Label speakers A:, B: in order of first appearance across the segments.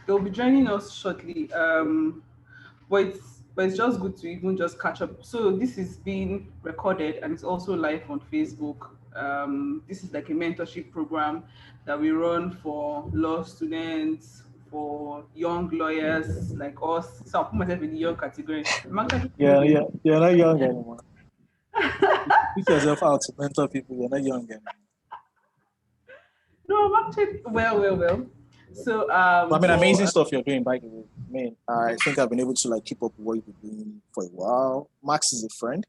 A: They'll be joining us shortly. But it's just good to even just catch up. So this is being recorded and it's also live on Facebook. This is like a mentorship program that we run for law students, for young lawyers like us. So I'll put myself in the young category. I'm actually
B: Yeah,
A: moving.
B: you're not young anymore. Put yourself out to mentor people. You're not young anymore.
A: No, I'm actually well. So
B: But I mean,
A: for
B: amazing stuff you're doing, by the way. I mean, I think I've been able to like keep up with what you've been doing for a while. Max is a friend,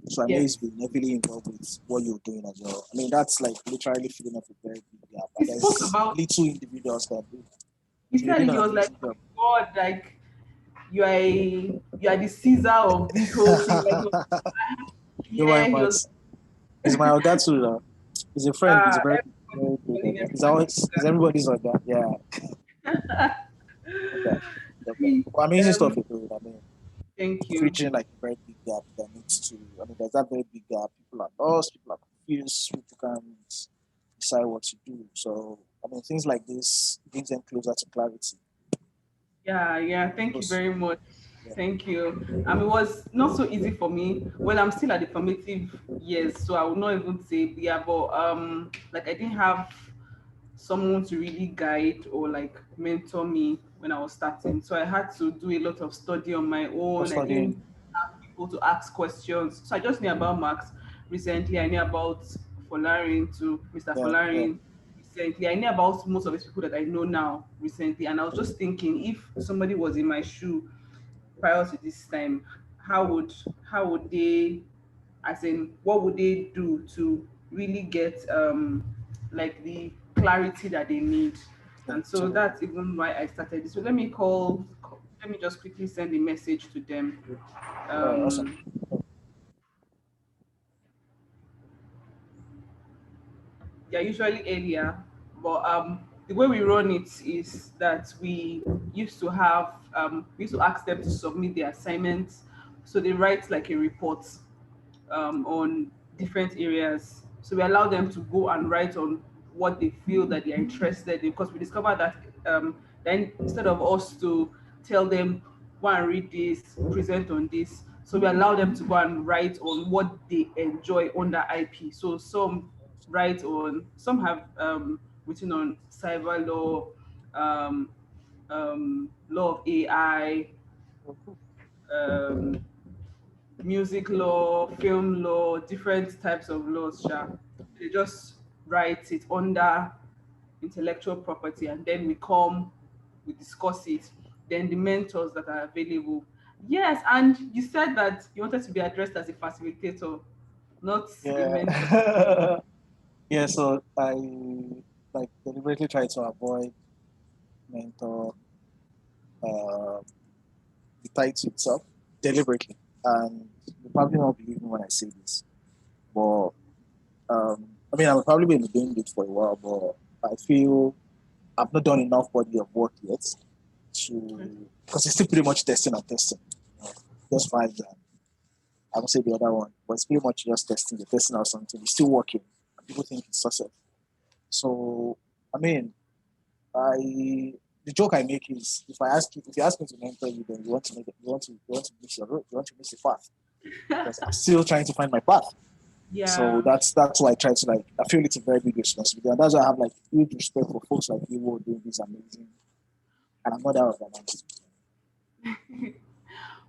B: so I know he's
A: yes,
B: been heavily involved with what you're doing as well. I mean, that's like literally filling up a very big gap.
A: he
B: And
A: spoke
B: there's
A: about.
B: little individuals that do.
A: He
B: So you're
A: said
B: doing
A: it. He
B: an
A: was like,
B: amazing
A: "Oh
B: job.
A: my God, like you are the Caesar of this whole thing." Like,
B: Don't worry,
A: yeah, he was.
B: Max. He's my Oga too, though. He's a friend. He's a very,
A: Everybody
B: very good
A: calling
B: Oga. He's
A: everybody.
B: always, he's everybody's Oga. Yeah, Oga. Oga.
A: See,
B: Well, amazing stuff you're doing. I mean,
A: thank you.
B: bridging like a very big gap that needs to. I mean, there's that very big gap. People are lost. People are confused. People can't decide what to do. So, I mean, things like this brings them closer to clarity.
A: Yeah. Thank you
B: Because,
A: very much.
B: yeah,
A: Thank you. It was not so easy for me. Well, I'm still at the formative years, so I would not even say yeah, but like I didn't have someone to really guide or like mentor me when I was starting. So I had to do a lot of study on my
B: just
A: own. I didn't
B: studying.
A: have people to ask questions. So I just knew about Max recently. I knew about Folarin to Mr.
B: Yeah, yeah.
A: Folarin recently. I knew about most of these people that I know now recently. And I was just thinking if somebody was in my shoe prior to this time, how would how would they, as in what would they do to really get like the clarity that they need.
B: Yeah,
A: And so
B: absolutely.
A: that's even why I started this. So let me just quickly send a message to them.
B: All right, awesome.
A: um they're usually earlier, but the way we run it is that we used to ask them to submit their assignments, so they write like a report on different areas. So we allow them to go and write on what they feel that they are interested in, because we discovered that then instead of us to tell them go and read this, present on this, so we allow them to go and write on what they enjoy under IP. So some have written on cyber law, um, law of AI, um, music law, film law, different types of laws. Sha. They just write it under intellectual property, and then we discuss it. Then the mentors that are available. Yes, and you said that you wanted to be addressed as a facilitator, not a mentor.
B: Yeah. Yeah, so I like deliberately try to avoid mentor uh, the title itself deliberately. And you probably won't believe me when I say this, but I mean, I've probably been doing it for a while, but I feel I've not done enough body of work yet
A: Okay.
B: to because it's still pretty much testing and testing. You know, just fine. I would say the other one, but it's pretty much just testing. You're testing out something. It's still working. People think it's success. So I mean, I the joke I make is if you ask me to mentor you, then you want to make it, you want to miss your road, you want to miss the path because I'm still trying to find my path. So
A: Yeah.
B: that's why I try to like I feel it's a very big responsibility, and that's why I have like huge respect for folks like you who are doing this amazing. And I'm not that organized.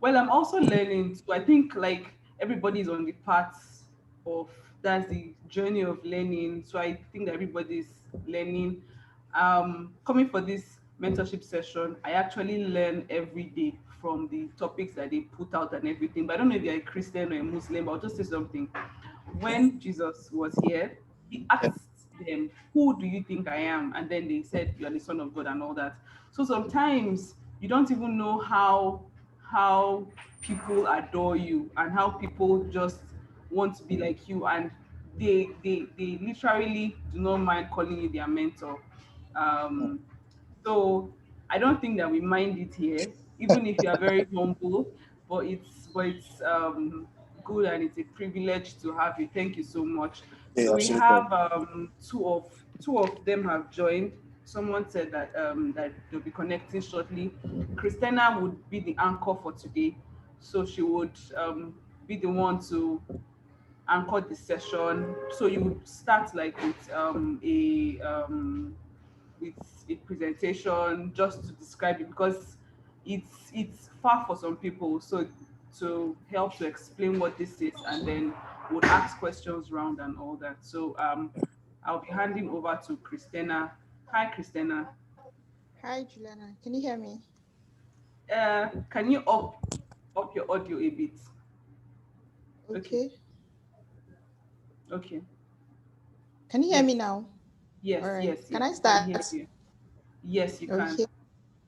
A: Well, I'm also learning too. I think like everybody's on the path of that's the journey of learning. So I think that everybody's learning. Coming for this mentorship session, I actually learn every day from the topics that they put out and everything. But I don't know if you're a Christian or a Muslim, but I'll just say something.
B: Yeah,
A: When Jesus was here, he
B: yeah,
A: asked them, "Who do you think I am?" And then they said, "You are the Son of God," and all that. So sometimes you don't even know how people adore you and how people just want to be like you, and they literally do not mind calling you their mentor.
B: yeah.
A: Um, so I don't think that we mind it here, even if you are very humble. But it's good and it's a privilege to have you. Thank you so much.
B: Yeah,
A: So we
B: absolutely.
A: have two of them have joined. someone said that that they'll be connecting shortly. Christina would be the anchor for today, so she would be the one to anchor the session. So you would start like with a presentation just to describe it, because it's far for some people. So to help to explain what this is, and then would ask questions round and all that. So I'll be handing over to Christina. Hi, Christina.
C: Hi, Juliana. Can you hear me?
A: Can you up your audio a bit? Okay.
C: Okay.
A: Okay.
C: Can you hear me
A: Yes.
C: now? All
A: Yes.
C: right.
A: Yes.
C: Can
A: Yes.
C: I
A: We can
C: start?
A: hear you. Yes, you can.
C: Okay.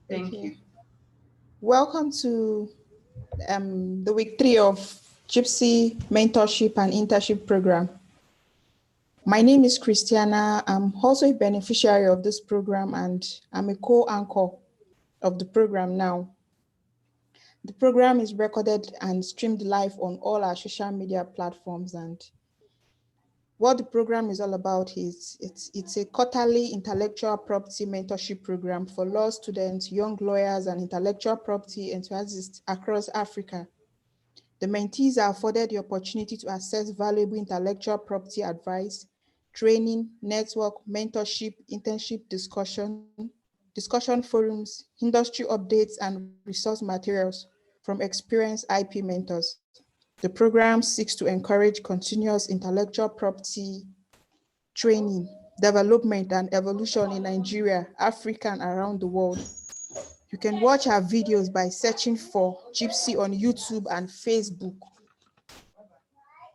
A: Thank
C: Okay.
A: you.
C: Welcome to the week 3 of Jiipcc Mentorship and Internship program. My name is Christiana. I'm also a beneficiary of this program, and I'm a co-anchor of the program now. The program is recorded and streamed live on all our social media platforms, and what the program is all about is it's a quarterly intellectual property mentorship program for law students, young lawyers, and intellectual property enthusiasts across Africa. The mentees are afforded the opportunity to access valuable intellectual property advice, training, network, mentorship, internship discussion forums, industry updates, and resource materials from experienced IP mentors. The program seeks to encourage continuous intellectual property training, development, and evolution in Nigeria, Africa, and around the world. You can watch our videos by searching for Jiipcc on YouTube and Facebook.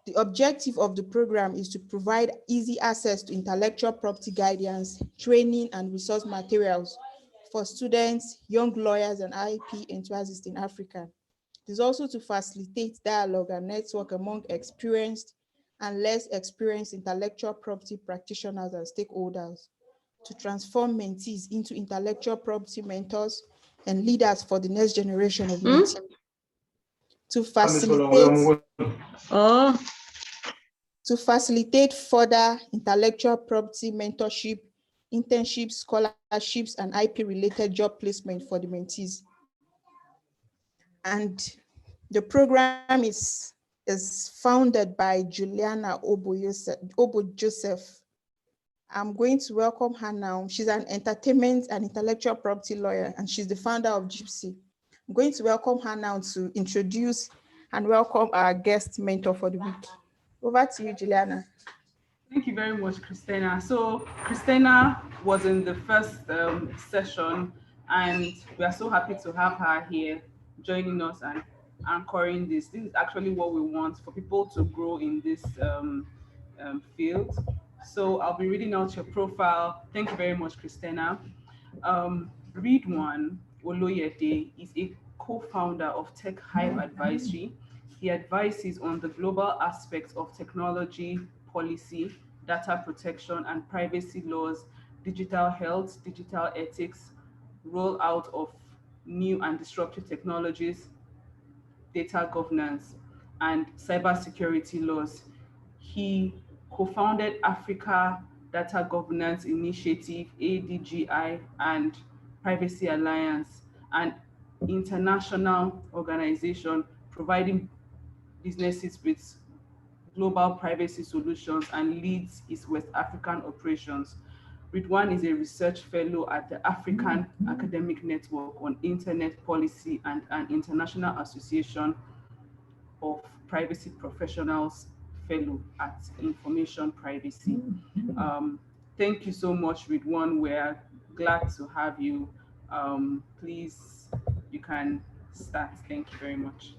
C: The objective of the program is to provide easy access to intellectual property guidance, training, and resource materials for students, young lawyers, and IP enthusiasts in Africa. It is also to facilitate dialogue and network among experienced and less experienced intellectual property practitioners and stakeholders, to transform mentees into intellectual property mentors and leaders for the next generation of mentees, to facilitate further intellectual property mentorship, internships, scholarships, and IP-related job placement for the mentees. And the program is founded by Juliana Obo Joseph. I'm going to welcome her now. She's an entertainment and intellectual property lawyer, and she's the founder of Jiipcc. I'm going to welcome her now to introduce and welcome our guest mentor for the week. Over to you, Juliana.
A: Thank you very much, Christina. So Christina was in the first session, and we are so happy to have her here joining us and anchoring this. This is actually what we want for people to grow in this field. So I'll be reading out your profile. Thank you very much, Christina. Ridwan Oloyede is a co-founder of Tech Hive Advisory. He advises on the global aspects of technology, policy, data protection and privacy laws, digital health, digital ethics, rollout of new and disruptive technologies, data governance, and cybersecurity laws. He co-founded Africa Data Governance Initiative, ADGI, and Privacy Alliance, an international organization providing businesses with global privacy solutions, and leads its West African operations. Ridwan is a research fellow at the African Academic Network on Internet Policy and an international association of privacy professionals fellow at Information Privacy. Um, Thank you so much, Ridwan. We're glad to have you. Please, you can start. Thank you very much.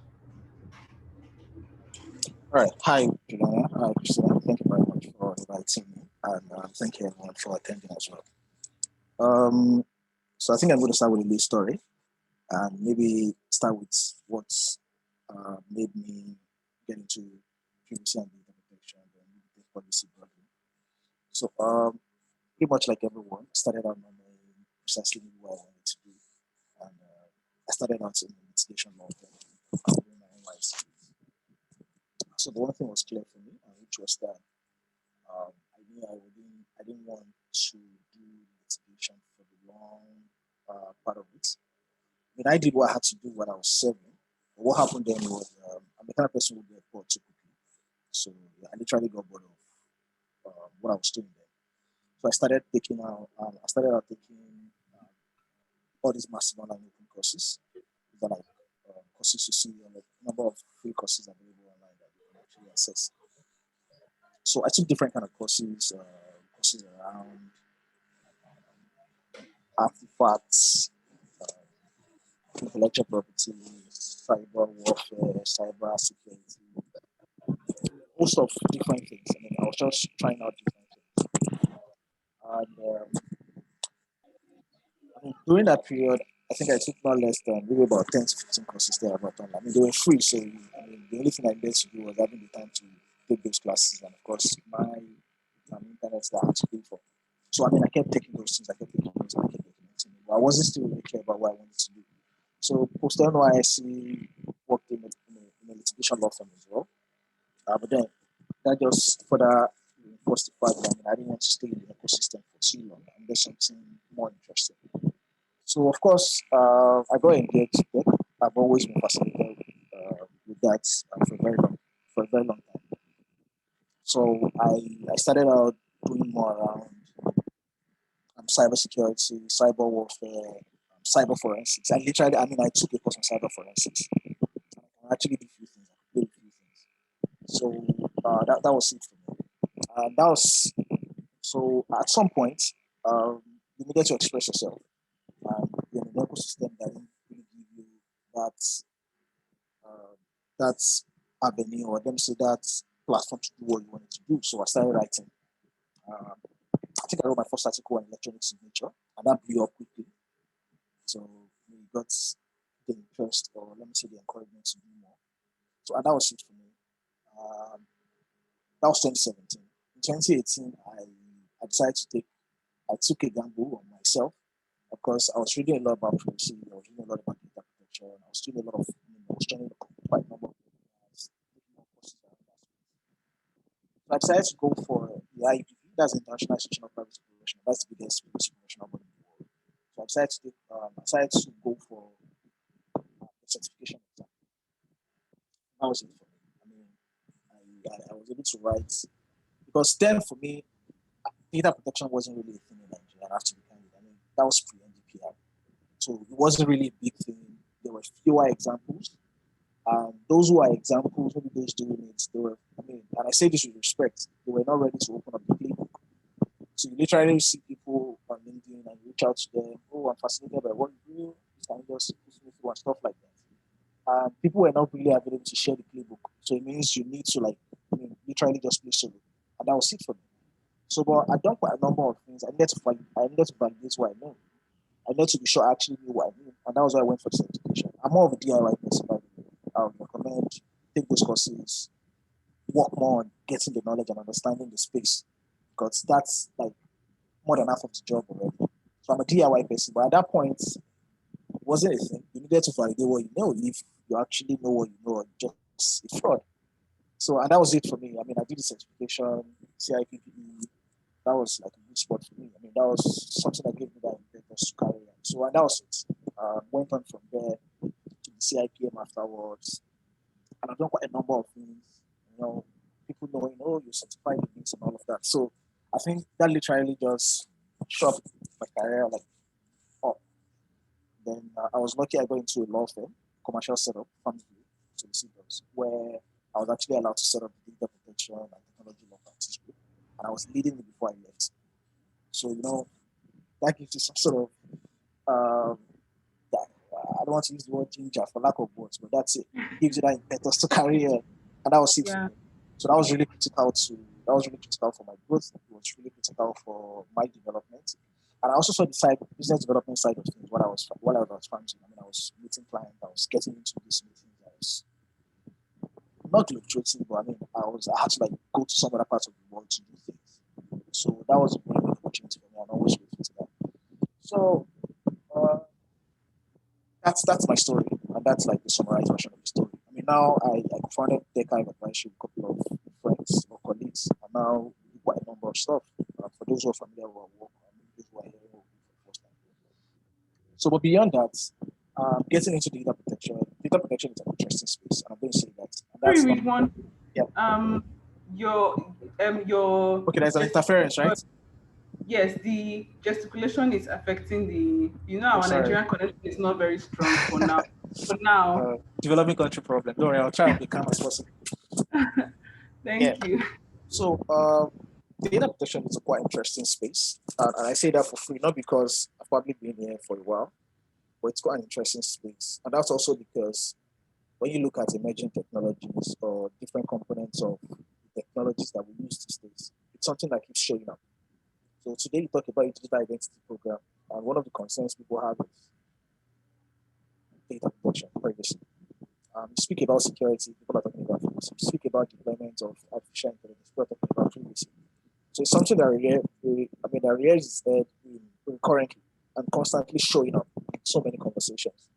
B: All right. Hi, Juliana. Hi, Christina. Thank you very much for inviting me, and thank you everyone for attending as well. So I think I'm going to start with a little story, and maybe start with what made me get into privacy and data protection and then the policy broadly. So pretty much like everyone, started out on precisely what I wanted to do, and I started out in litigation law, doing my NYC. So the one thing was clear for me, which was that I knew I didn't want to do litigation for long part of it. I mean, I did what I had to do when I was 7. But what happened then was I'm the kind of person who get bored too quickly. So yeah, I literally got bored of what I was doing then. So I started out taking um, all these massive online open courses. These are like courses you see on a number of free courses available online that you can actually access. So I took different kind of courses around artifacts, intellectual property, cyber warfare, cyber security, most of different things. I mean, I was just trying out different things. And I mean, during that period, I think I took not less than maybe about 10 to 15 courses there about online. I mean, they were free, so I mean, the only thing I needed to do was having the time to take those classes, and of course, my internet that I had to pay for. So I mean, I kept taking those things, I kept taking those, I kept documenting it. But I wasn't still really clear about what I wanted to do. So post NYSC worked in a litigation law firm as well. But then that just further reinforced the fact that I mean, I didn't want to stay in the ecosystem for too long. And there's something more interesting. So of course, I got engaged there. I've always been fascinated with that for a very long time. So I started out doing more around cybersecurity, cyber warfare, cyber forensics. I took a course on cyber forensics. I can actually do a few things. I can do a few things. So that was it for me. That was so. At some point, you needed to express yourself. You're in an ecosystem that didn't really give you that uh, that avenue, or let me say that platform to do what you wanted to do. So I started writing. Um, I think I wrote my first article on electronic signature, and that blew up quickly. So we got the interest, or let me say the encouragement to do more. So and that was it for me. Um, that was 2017. In 2018, I decided to I took a gamble on myself because I was reading a lot about privacy, I was reading a lot about data protection, I was doing a lot of, I was joining quite a number of webinars, taking more courses around that. So I decided to go for the IPP, that's the International Institution of Privacy Protection. That's the biggest privacy professional body in the world. So I decided to go for the certification exam. That was it for me. I mean, I was able to write because then for me, data protection wasn't really a thing in Nigeria. I have to be candid. I mean, that was pre-NDPR. So it wasn't really a big thing. There were fewer examples. Those who are examples, maybe those doing it, they were, I mean, and I say this with respect, they were not ready to open up the playbook. So you literally see people on LinkedIn and you reach out to them, oh, I'm fascinated by what you do, can you just push me through and stuff like that. People were not really available to share the playbook. So it means you need to literally just play solo. And that was it for me. So, but I've done quite a number of things. I needed to validate what I know. I needed to be sure I actually knew what I knew. And that was why I went for the certification. I'm more of a DIY person, by the way. I would recommend take those courses, work more on getting the knowledge and understanding the space. Because that's like more than half of the job already. So I'm a DIY person. But at that point, it wasn't a thing. You needed to validate what you know if you actually know what you know or just a fraud. So, and that was it for me. I mean, I did the certification, CIPPE. That was like a good spot for me. I mean, that was something that gave me that impetus to carry on. So, and that was it. Went on from there to the CIPM afterwards. And I've done quite a number of things. You know, people knowing, oh, you're certified in this and all of that. So, I think that literally just shot my career like up. Then I was lucky I got into a law firm, commercial setup, family solicitors, where I was actually allowed to set up the data protection and technology law practice group. And I was leading it before I left. So, that gives you some sort of, that, I don't want to use the word ginger for lack of words, but that's it. It gives you that impetus to carry on. And that was it for
A: Yeah.
B: me. So that was really critical for my growth. It was really critical for my development. And I also saw the business development side of things while I was farming. I mean, I was meeting clients, I was getting into these meetings, I was not fluctuating, but I mean, I had to like go to some other parts of the world to do things. So that was a very good opportunity for me, and I always grateful to that. So uh, that's my story, and that's like the summarized version of the story. I mean, now I founded Tech Hive Advisory with a couple of friends or colleagues, and now we do quite a number of stuff. For those who are familiar with our work, and those who are hearing what we do for the first time. So, but beyond that, getting into data protection is an interesting space, and I'm going to say that. And
A: Sorry,
B: that's not,
A: read one.
B: yeah.
A: Um, your
B: Okay, there's an interference, right?
A: yes, the gesticulation is affecting the.
B: I'm
A: Our
B: sorry.
A: Nigerian connection is not very strong for now. For now,
B: Developing country problem. Don't worry, I'll try and be calm as possible. Yeah.
A: thank you.
B: So, data protection is a quite interesting space, and I say that for free, not because I've probably been here for a while, but it's quite an interesting space, and that's also because when you look at emerging technologies or different components of the technologies that we use these days, it's something that keeps showing up. So today you talk about a digital identity program, and one of the concerns people have is data protection, privacy. You speak about security, people are talking about privacy. You speak about deployment of artificial intelligence, people are talking about privacy. So it's something that that rears its head currently and constantly showing up in so many conversations.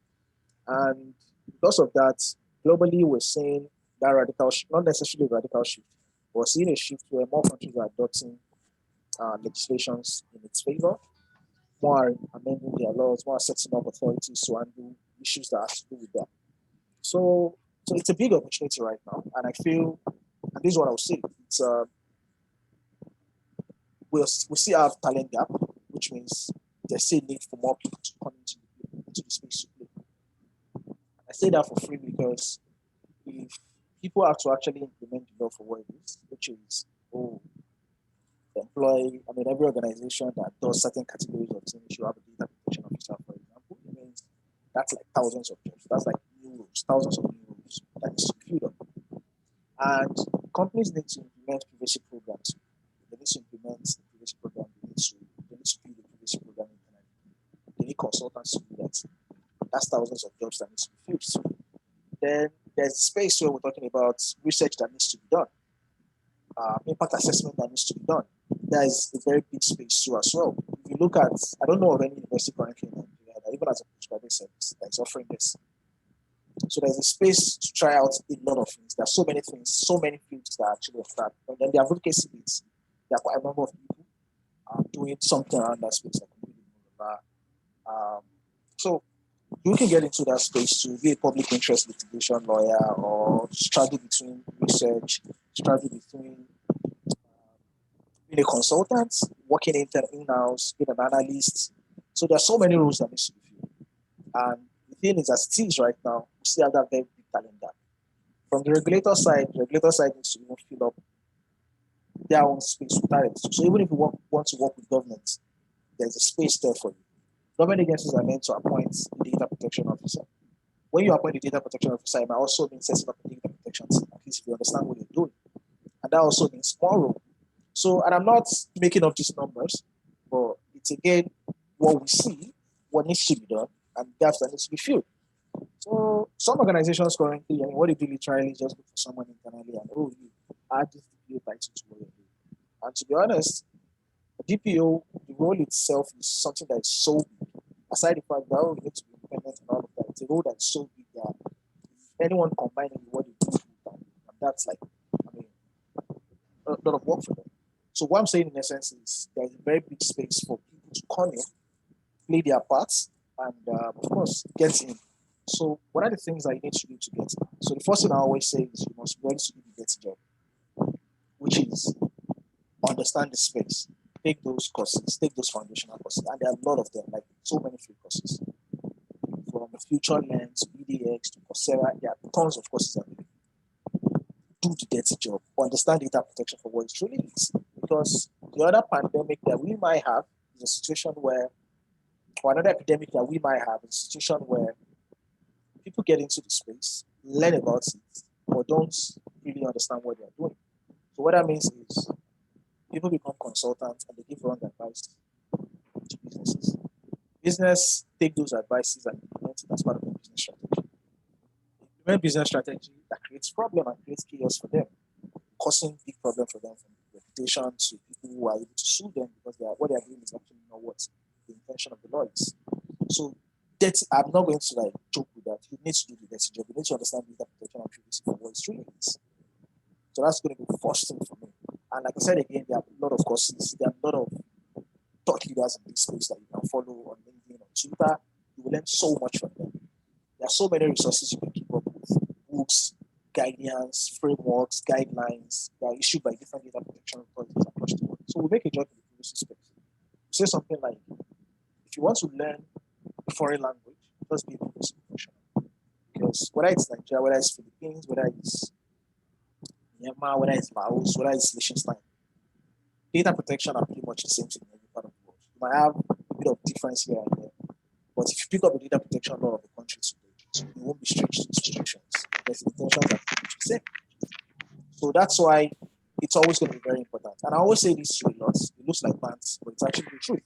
B: And because of that, globally we're seeing that not necessarily radical shift, we're seeing a shift where more countries are adopting legislations in its favor, more are amending their laws, more are setting up authorities to handle issues that have to do with that. So it's a big opportunity right now, and I feel, and this is what I'll say, it's we still have talent gap, which means there's still need for more people to come into the space to play. I say that for free because if people have to actually implement the law for what it is, which is every organization that does certain categories of things should have a data protection officer, for example, it means that's like thousands of jobs. That's like new rules, thousands of new rules that needs to be filled up. And companies need to implement privacy programs. They need to implement the privacy program. They need to build the privacy program internally. They need consultants to do that. That's thousands of jobs that need to be filled. So then there's space where we're talking about research that needs to be done, impact assessment that needs to be done. There is a very big space too as well. If you look at, I don't know of any university currently in Nigeria that even as a postgraduate service that is offering this. So there's a space to try out a lot of things. There are so many things, so many fields that actually offer. And then the advocacy bits, there are quite a number of people doing something around that space. So you can get into that space to be a public interest litigation lawyer or straddle between research, straddle between being a consultant, working in-house, being an analyst. So there are so many roles that need to be filled. And the thing is, as it is right now, we still have that very big talent gap. From the regulator side needs to even fill up their own space with talent. So even if you want to work with government, there's a space there for you. Government agencies are meant to appoint a data protection officer. When you appoint a data protection officer, it might also mean setting up a data protection team, at least if you understand what you're doing. And that also means more role. So, and I'm not making up these numbers, but it's again what we see, what needs to be done, and gaps that needs to be filled. So, some organizations currently, what they do literally is just look for someone internally and, you add this DPO title to what you're doing. And to be honest, the DPO, the role itself is something that is so big. Aside the fact that we need to be independent and all of that, it's a role that's so big that anyone combining what they do, and that's like, a lot of work for them. So what I'm saying in essence is there's a very big space for people to come in, play their parts, and of course get in. So what are the things that you need to do to get in? So the first thing I always say is you must be ready to do the dirty job, which is understand the space, take those courses, take those foundational courses, and there are a lot of them, like so many free courses. From Future Learn to EDX to Coursera, there are tons of courses available. Do the dirty job, understand data protection for what it truly is. Because the other pandemic that we might have is a situation where, or another epidemic that we might have is a situation where people get into the space, learn about it, but don't really understand what they're doing. So what that means is people become consultants and they give wrong advice to businesses. Business take those advices and implement it as part of their business strategy. Implement business strategy that creates problem and creates chaos for them, causing big problem for them from reputation to people who are able to sue them because what they are doing is actually not what the intention of the law is. So I'm not going to like joke with that. You need to do the dirty job. You need to understand data protection and privacy for what it really is. So that's going to be the first thing for me. And like I said again, there are a lot of courses. There are a lot of thought leaders in this space that you can follow on LinkedIn or Twitter. You will learn so much from them. There are so many resources you can keep up with: books, guidance, frameworks, guidelines that are issued by different data protection authorities across the world. So we make a job in the privacy space. We say something like, if you want to learn a foreign language, just be a privacy professional. Because whether it's Nigeria, whether it's Philippines, whether it's Myanmar, whether it's Laos, whether it's Liechtenstein, data protection are pretty much the same thing in every part of the world. You might have a bit of difference here and there, but if you pick up the data protection law of the country today, you won't be strange to institutions because the intentions are pretty much the same. So that's why it's always going to be very important. And I always say this to a lot. It looks like pants, but it's actually the truth.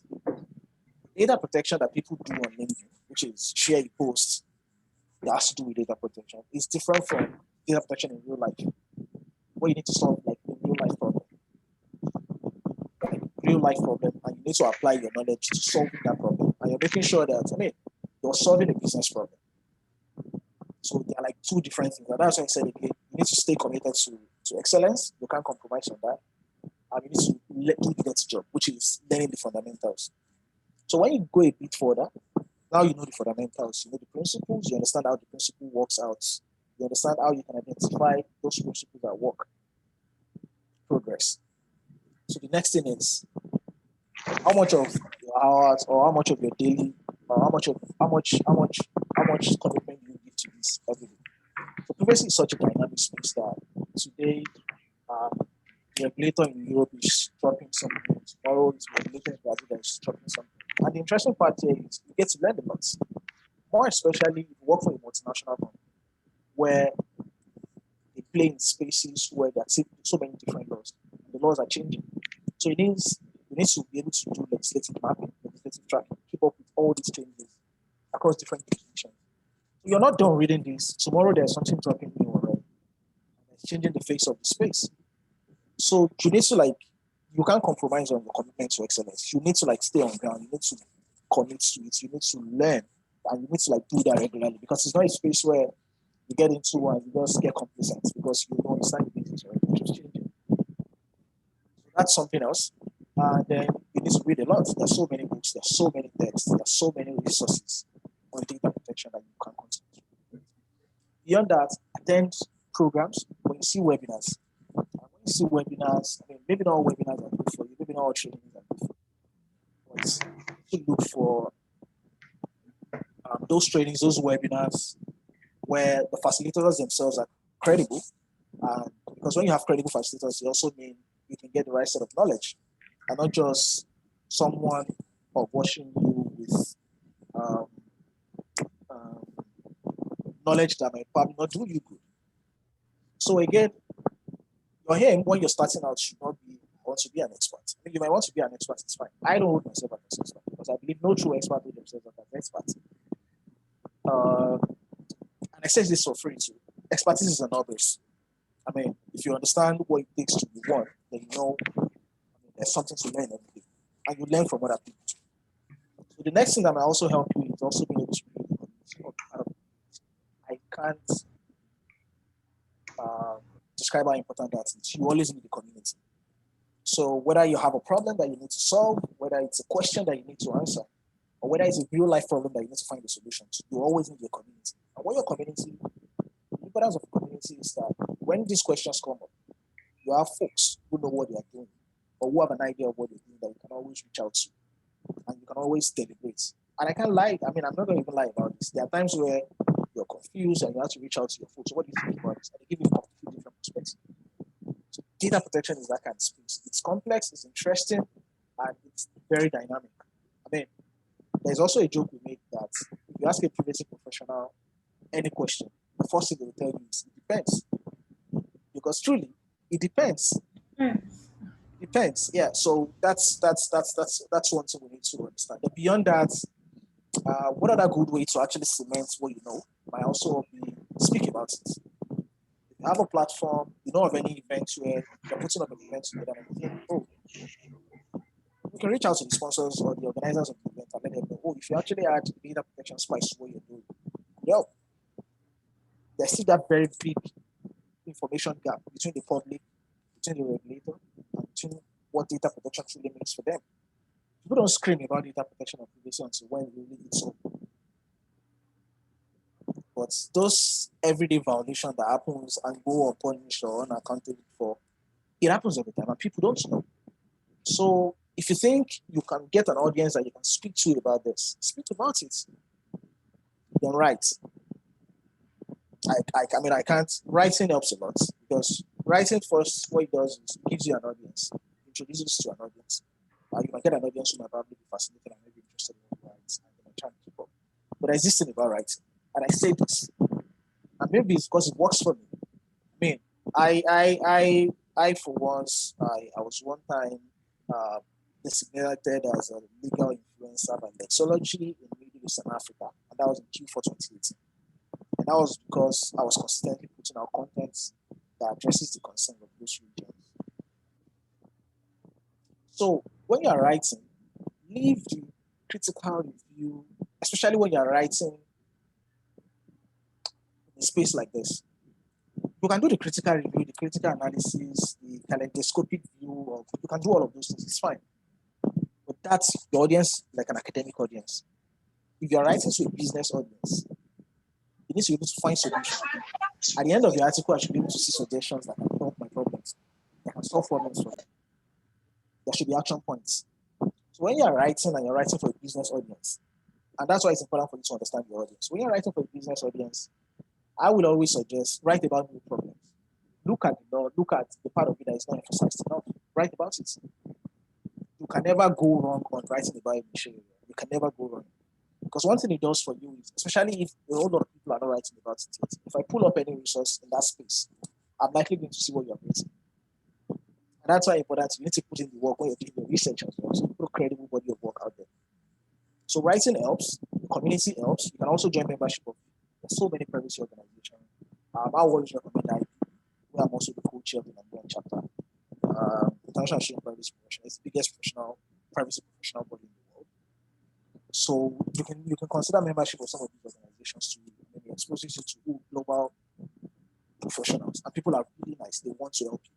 B: Data protection that people do on LinkedIn, which is share a post that has to do with data protection, is different from data protection in real life. What you need to solve, like a real life problem, and you need to apply your knowledge to solving that problem. And you're making sure that, you're solving a business problem. So they're like two different things. And that's why I said again, you need to stay committed to excellence. You can't compromise on that. And you need to do the next job, which is learning the fundamentals. So when you go a bit further, now you know the fundamentals, you know the principles, you understand how the principle works out. You understand how you can identify those principles that work. Progress. So the next thing is how much of your hours or how much of your daily or how much commitment you give to this every day. So privacy is such a dynamic space that today the regulator in Europe is dropping something, tomorrow is regulator in Brazil that is dropping something. And the interesting part here is you get to learn a lot. More especially if you work for a multinational company where they play in spaces where there are so many different laws. The laws are changing. So you need to be able to do legislative mapping, legislative tracking, keep up with all these changes across different jurisdictions. So you're not done reading this. Tomorrow there's something dropping new already. And it's changing the face of the space. So you need to you can't compromise on your commitment to excellence. You need to stay on ground. You need to commit to it. You need to learn, and you need to do that regularly because it's not a space where you get into and you just get complacent because you don't understand the basics already. It's just changing. That's something else. And then you need to read a lot. There's so many books, there's so many texts, there's so many resources on data protection that you can continue. Beyond that, attend programs. When you see webinars, maybe not all webinars are good for you, maybe not all trainings are good for you, but you look for those trainings, those webinars where the facilitators themselves are credible. Because when you have credible facilitators, it also means you can get the right set of knowledge and not just someone watching you with knowledge that might probably not do you good. So again, you're here when you're starting out should not be want to be an expert. You might want to be an expert, it's fine. I don't hold myself as an expert because I believe no true expert hold themselves as an expert. And I say this for free too. Expertise is a novice. If you understand what it takes to be one, then you know there's something to learn every day. And you learn from other people too. So the next thing that might also help you is also being able to read the community. I can't describe how important that is. You always need the community. So whether you have a problem that you need to solve, whether it's a question that you need to answer, or whether it's a real life problem that you need to find a solution to, you always need your community. And what your community, the importance of the community is that when these questions come up, you have folks who know what they are doing or who have an idea of what they're doing that you can always reach out to and you can always deliberate. And I can't lie, I'm not going to even lie about this. There are times where you're confused and you have to reach out to your folks. So what do you think about this? And they give you a completely different perspective. So data protection is that kind of space. It's complex, it's interesting, and it's very dynamic. There's also a joke we make that if you ask a privacy professional any question, the first thing they will tell you is it depends. Because truly, it depends. It depends. Yeah. So that's one thing we need to understand. But beyond that, what other good way to actually cement what you know might also be speak about it. If you have a platform, you know of any events where you're putting up an event together and you think, you can reach out to the sponsors or the organizers of the event and let them know, if you actually add data protection spice to what you're doing, there's still that very big information gap between the public, between the regulator, and between what data protection truly means for them. People don't scream about data protection and privacy until when really it's so. But those everyday violations that happens and go unpunished or unaccounted for, it happens all the time and people don't know. So if you think you can get an audience that you can speak to about this, speak about it. Then write. I mean, I can't. Writing helps a lot because writing first, what it does is it gives you an audience, introduces you to an audience. You might get an audience who might probably be fascinated and maybe interested in what you write, and they might try to keep up. But there's this thing about writing, and I say this, and maybe it's because it works for me. I mean, I for once, I was one time designated as a legal influencer by Lexology in Middle Eastern Africa, and that was in Q4 2018. And that was because I was consistently putting out content that addresses the concerns of those regions. So when you are writing, leave the critical review, especially when you are writing in a space like this. You can do the critical review, the critical analysis, the kaleidoscopic view of, you can do all of those things, it's fine. But that's the audience, like an academic audience. If you're writing to a business audience, you need to be able to find solutions. At the end of the article, I should be able to see suggestions that can solve my problems, that can solve problems for me. There should be action points. So when you're writing and you're writing for a business audience, and that's why it's important for you to understand your audience. When you're writing for a business audience, I will always suggest write about new problems. Look at the law, look at the part of it that is not emphasized enough. Write about it. You can never go wrong on writing about a issue. You can never go wrong. Because one thing it does for you is, especially if a whole lot of people are not writing about it yet, if I pull up any resource in that space, I'm likely going to see what you're writing. And that's why important. You need to put in the work when you're doing your research as well. So you put a credible body of work out there. So writing helps, the community helps. You can also join membership of so many privacy organizations. I always recommend that I'm also the co-chair of the Nigerian chapter. International Student Privacy Professional is the biggest privacy professional body in the world. So you can consider membership of some of these organizations to maybe expose you to global professionals. And people are really nice. They want to help you.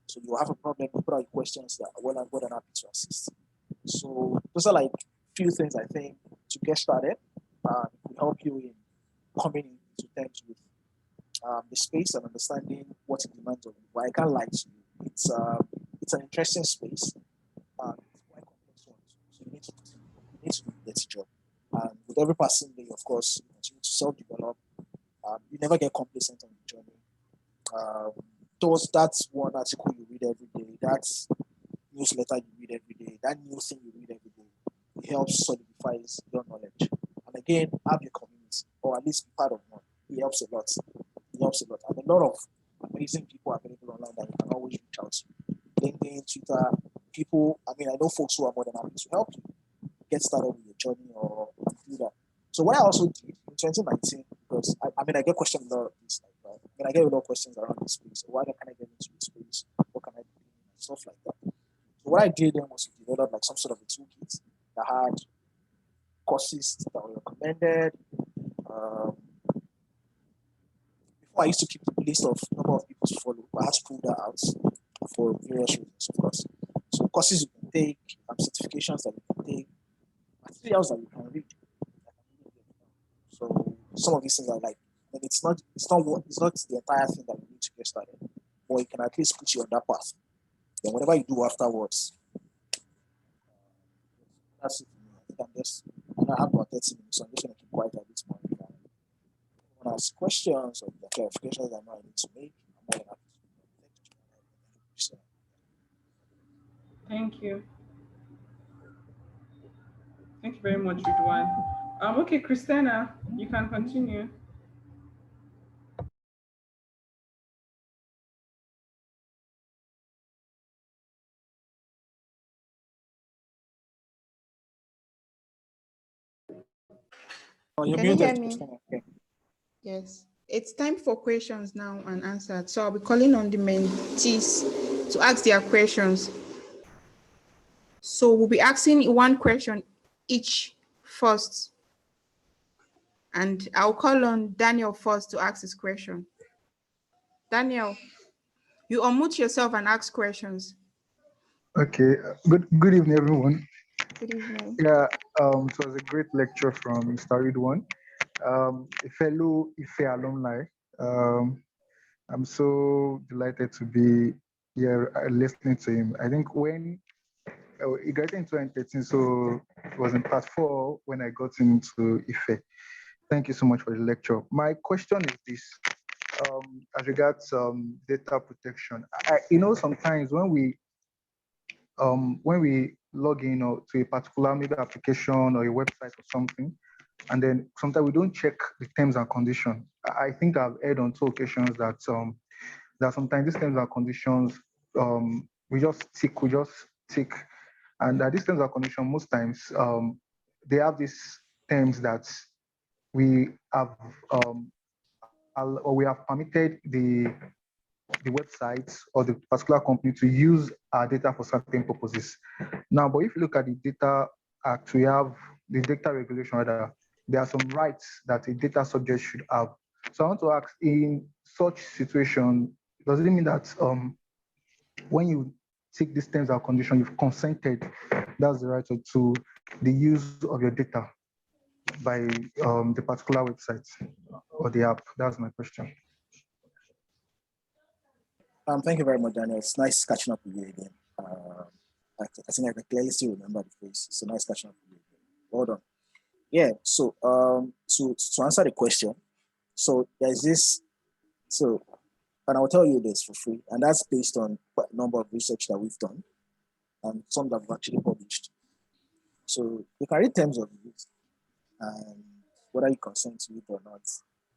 B: So you have a problem, you put out questions that are well and good and happy to assist. So those are like few things I think to get started. Will help you in coming into terms with the space and understanding what it demands of you. But I can't lie to you. It's an interesting space. It's quite complex one. So you need to do a dirty job. And with every passing day, of course, you continue to self-develop. You never get complacent on the journey. That's one article you read every day. That's newsletter you read every day. That new thing you read every day. It helps solidifies your knowledge. And again, have your community, or at least be part of one. It helps a lot. It helps a lot. And a lot of amazing people are available online that you can always reach out to. LinkedIn, Twitter, people. I mean, I know folks who are more than happy to help you get started with your journey or do that. So what I also did in 2019, because I get questioned a lot of this. I get a lot of questions around this space. So why can I get into this space? What can I do? Stuff like that. So what I did then was to develop like some sort of a toolkit that had courses that were recommended. Before I used to keep the list of number of people to follow, but I had to pull that out for various reasons, of course. So courses you can take, certifications that you can take, materials that you can read. So some of these things are like, and it's not the entire thing that you need to get started, or it can at least put you on that path. Then whatever you do afterwards, that's it. I have about 30 minutes, so I'm just going to keep quiet at this point. If you want to ask questions or clarifications that I need to make, I'm more than happy to.
A: Thank you. Thank you very much, Ridwan. Okay, Christiana, you can continue.
B: Oh, you're
C: Can you hear
B: muted,
C: me?
B: Christina. Okay.
C: Yes. It's time for questions now and answered. So I'll be calling on the mentees to ask their questions. So we'll be asking one question each first. And I'll call on Daniel first to ask his question. Daniel, you unmute yourself and ask questions.
D: Okay. Good evening, everyone.
C: Good evening.
D: Yeah. It was a great lecture from Mr. Ridwan. a fellow IFE alumni. I'm so delighted to be here listening to him. I think when he got into 2013, so it was in part 4 when I got into IFE. Thank you so much for the lecture. My question is this, as regards data protection. Sometimes when we log in or to a particular maybe application or a website or something, and then sometimes we don't check the terms and conditions. I think I've heard on 2 occasions that sometimes these terms and conditions we just tick, and that these terms and conditions most times they have these terms that we have or we have permitted the websites or the particular company to use our data for certain purposes. Now, but if you look at the Data Act, we have the data regulation, rather, there are some rights that a data subject should have. So I want to ask, in such situation, does it mean that when you take these terms and conditions, you've consented, that's the right to the use of your data by the particular website or the app? That's my question.
B: Thank you very much, Daniel. It's nice catching up with you again. I think I can clearly still remember the face. So nice catching up with you again. Well done. Yeah. So to answer the question, so there's this. So, and I'll tell you this for free, and that's based on quite a number of research that we've done, and some that we've actually published. So you can read terms of use, and whether you consent to it or not,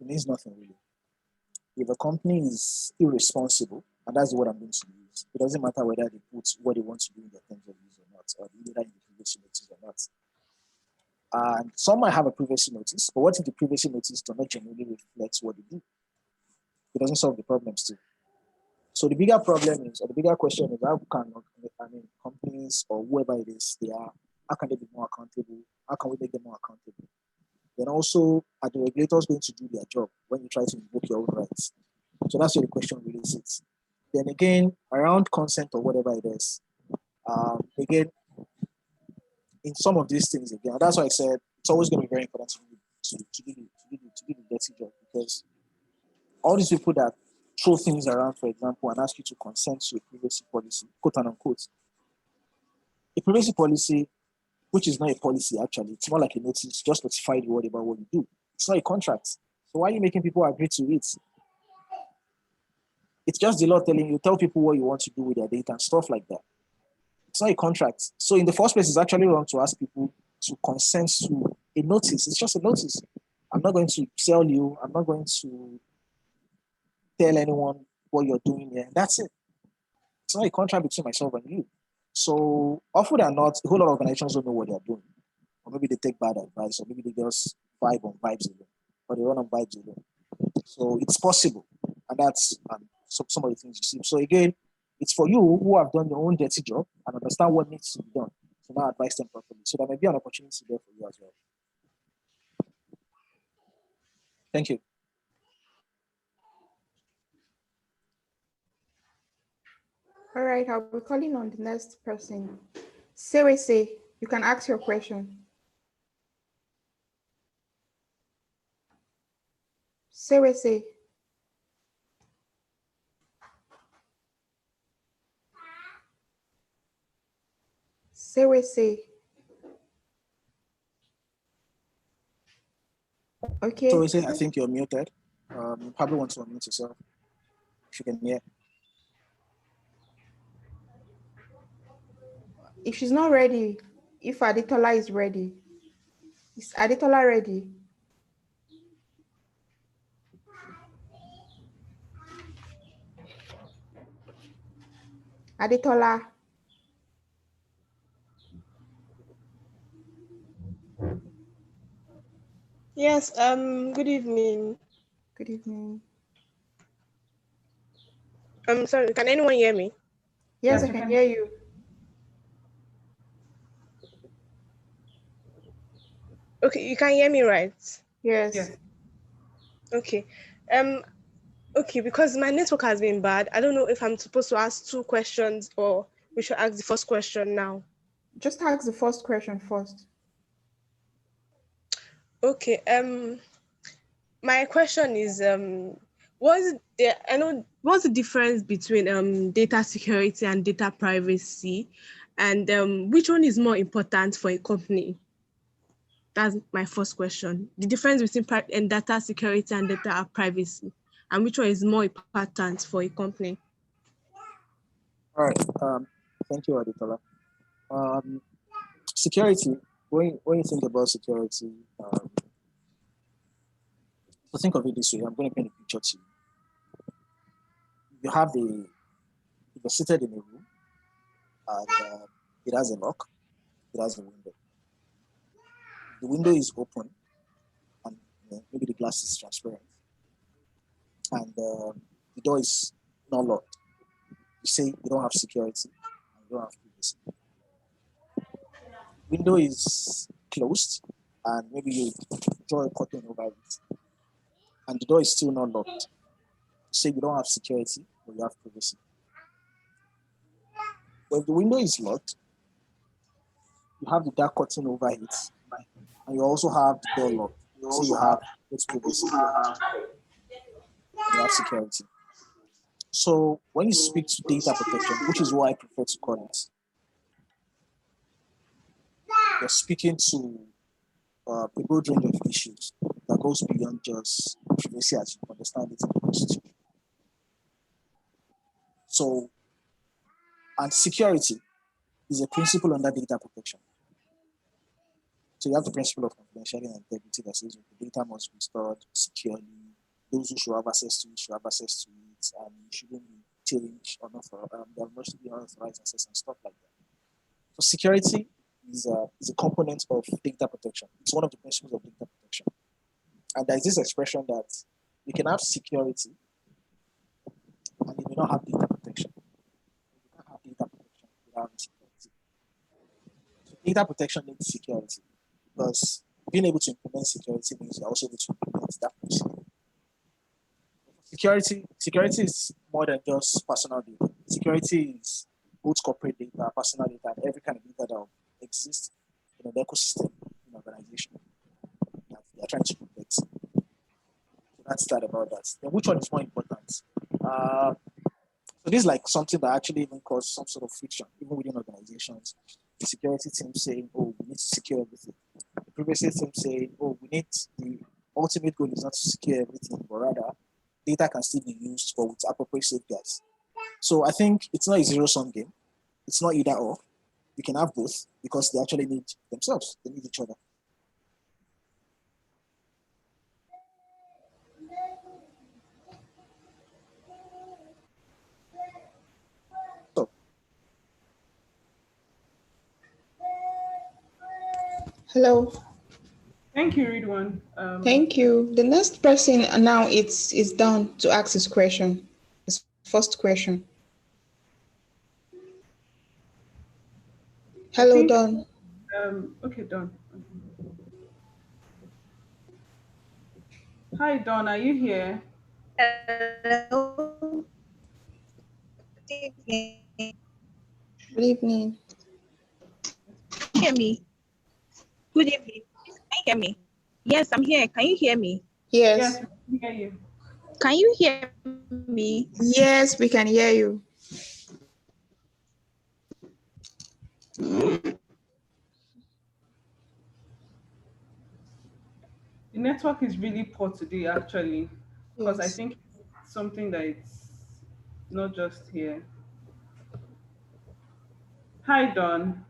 B: it means nothing really. If a company is irresponsible, and that's what I'm going to use, it doesn't matter whether they put what they want to do in their terms of use or not, or whether in the privacy notice or not. And some might have a privacy notice, but what if the privacy notice does not genuinely reflect what they do? It doesn't solve the problem still. So the bigger problem is, or the bigger question is, how can companies or whoever it is they are, how can they be more accountable? How can we make them more accountable? Then also, are the regulators going to do their job when you try to invoke your own rights? So that's where the question really sits. Then again, around consent or whatever it is, again, in some of these things, again, that's why I said it's always going to be very important to do the dirty job, because all these people that throw things around, for example, and ask you to consent to a privacy policy, quote and unquote, a privacy policy, which is not a policy actually, it's more like a notice, just notify the world about what you do. It's not a contract. So why are you making people agree to it? It's just the law telling you, tell people what you want to do with their data and stuff like that. It's not a contract. So in the first place, it's actually wrong to ask people to consent to a notice. It's just a notice. I'm not going to sell you. I'm not going to tell anyone what you're doing here. That's it. It's not a contract between myself and you. So often than not, a whole lot of organizations don't know what they're doing. Or maybe they take bad advice, or maybe they just vibe on vibes alone, or they run on vibes alone. So it's possible. And that's some of the things you see. So again, it's for you who have done your own dirty job and understand what needs to be done to now advise them properly. So there may be an opportunity there for you as well. Thank you.
C: All right, I'll be calling on the next person. Say, you can ask your question. Say. Okay.
B: So we say, I think you're muted. You probably want to unmute yourself if you can hear.
C: If she's not ready, if Aditola is ready. Is Aditola ready? Aditola.
E: Yes, good evening.
C: Good evening.
E: Sorry, can anyone hear me?
C: Yes, I can hear you.
E: Okay, you can hear me, right?
C: Yes.
E: Okay. Okay, because my network has been bad. I don't know if I'm supposed to ask 2 questions or we should ask the first question now.
C: Just ask the first question first.
E: Okay. my question is, what's the difference between data security and data privacy, and which one is more important for a company? That's my first question. The difference between data security and data privacy, and which one is more important for a company?
B: All right. Thank you, Aditola. Security. When you think about security, so think of it this way. I'm going to paint a picture to you. You're seated in a room, and it has a lock. It has a window. The window is open, and maybe the glass is transparent, and the door is not locked. You say you don't have security, and you don't have privacy. Window is closed, and maybe you draw a curtain over it, and the door is still not locked. You say you don't have security, but you have privacy. But if the window is locked, you have the dark curtain over it, and you also have the door locked. So you have its privacy, and you have security. So when you speak to data protection, which is what I prefer to call it, you're speaking to a broad range of issues that goes beyond just privacy as you understand it in the Constitution. So, and security is a principle under data protection. So you have the principle of confidentiality and integrity that says the data must be stored securely. Those who should have access to it should have access to it, and you shouldn't be changed or not for there must be unauthorized access and stuff like that. So security is a component of data protection. It's one of the principles of data protection. And there's this expression that you can have security and you may not have data protection. You can't have data protection without security. So data protection needs security because being able to implement security means you're also able to implement that principle. Security is more than just personal data. Security is both corporate data, personal data, and every kind of data that exists in an ecosystem in an organization that they are trying to protect. So that's that about that. Then which one is more important? So this is like something that actually even causes some sort of friction, even within organizations. The security team saying, oh, we need to secure everything. The privacy team saying, oh, the ultimate goal is not to secure everything, but rather data can still be used for with appropriate safeguards. So I think it's not a zero-sum game. It's not either or. You can have both because they actually need themselves. They need each other. So,
C: Hello.
A: Thank you, Ridwan.
C: Thank you. The next person now is down to ask his question. His first question. Hello, Don.
A: Okay, Don. Hi, Don. Are you here?
F: Hello. Good evening.
C: Good evening.
F: Can you hear me? Good evening. Can you hear me? Yes, I'm here. Can you hear me?
C: Yes.
A: Yes, we can hear you.
F: Can you hear me?
C: Yes, we can hear you.
A: The network is really poor today, actually, because I
C: Yes.
A: think it's something that it's not just here. Hi, Don.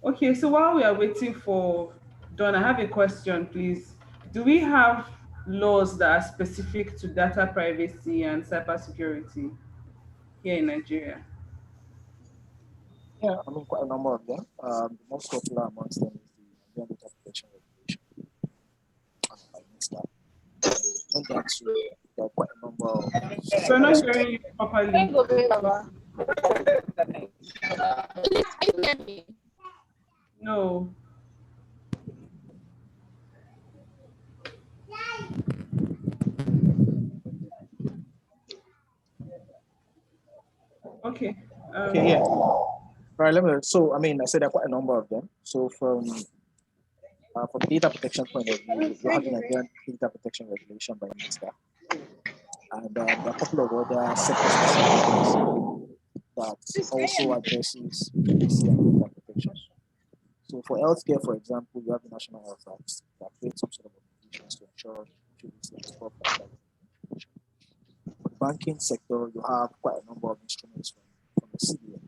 A: Okay, so while we are waiting for Don, I have a question, please. Do we have laws that are specific to data privacy and cybersecurity here in Nigeria?
B: yeah, I mean, quite a number of them. The most popular amongst them is the Nigerian Data Protection Regulation. I missed that. And then there are quite a number of
A: We're not hearing you properly. No. Okay.
B: Okay, yeah. All right, let me. So, I mean, I said there are quite a number of them. So, from From data protection point of view, you have the Nigerian Data Protection Regulation by NISDA, and there are a couple of other sector-specific laws that also addresses privacy and data protection. So for healthcare, for example, you have the National Health Act that creates some sort of obligations to ensure privacy and stuff like that. For the banking sector, you have quite a number of instruments from the CBN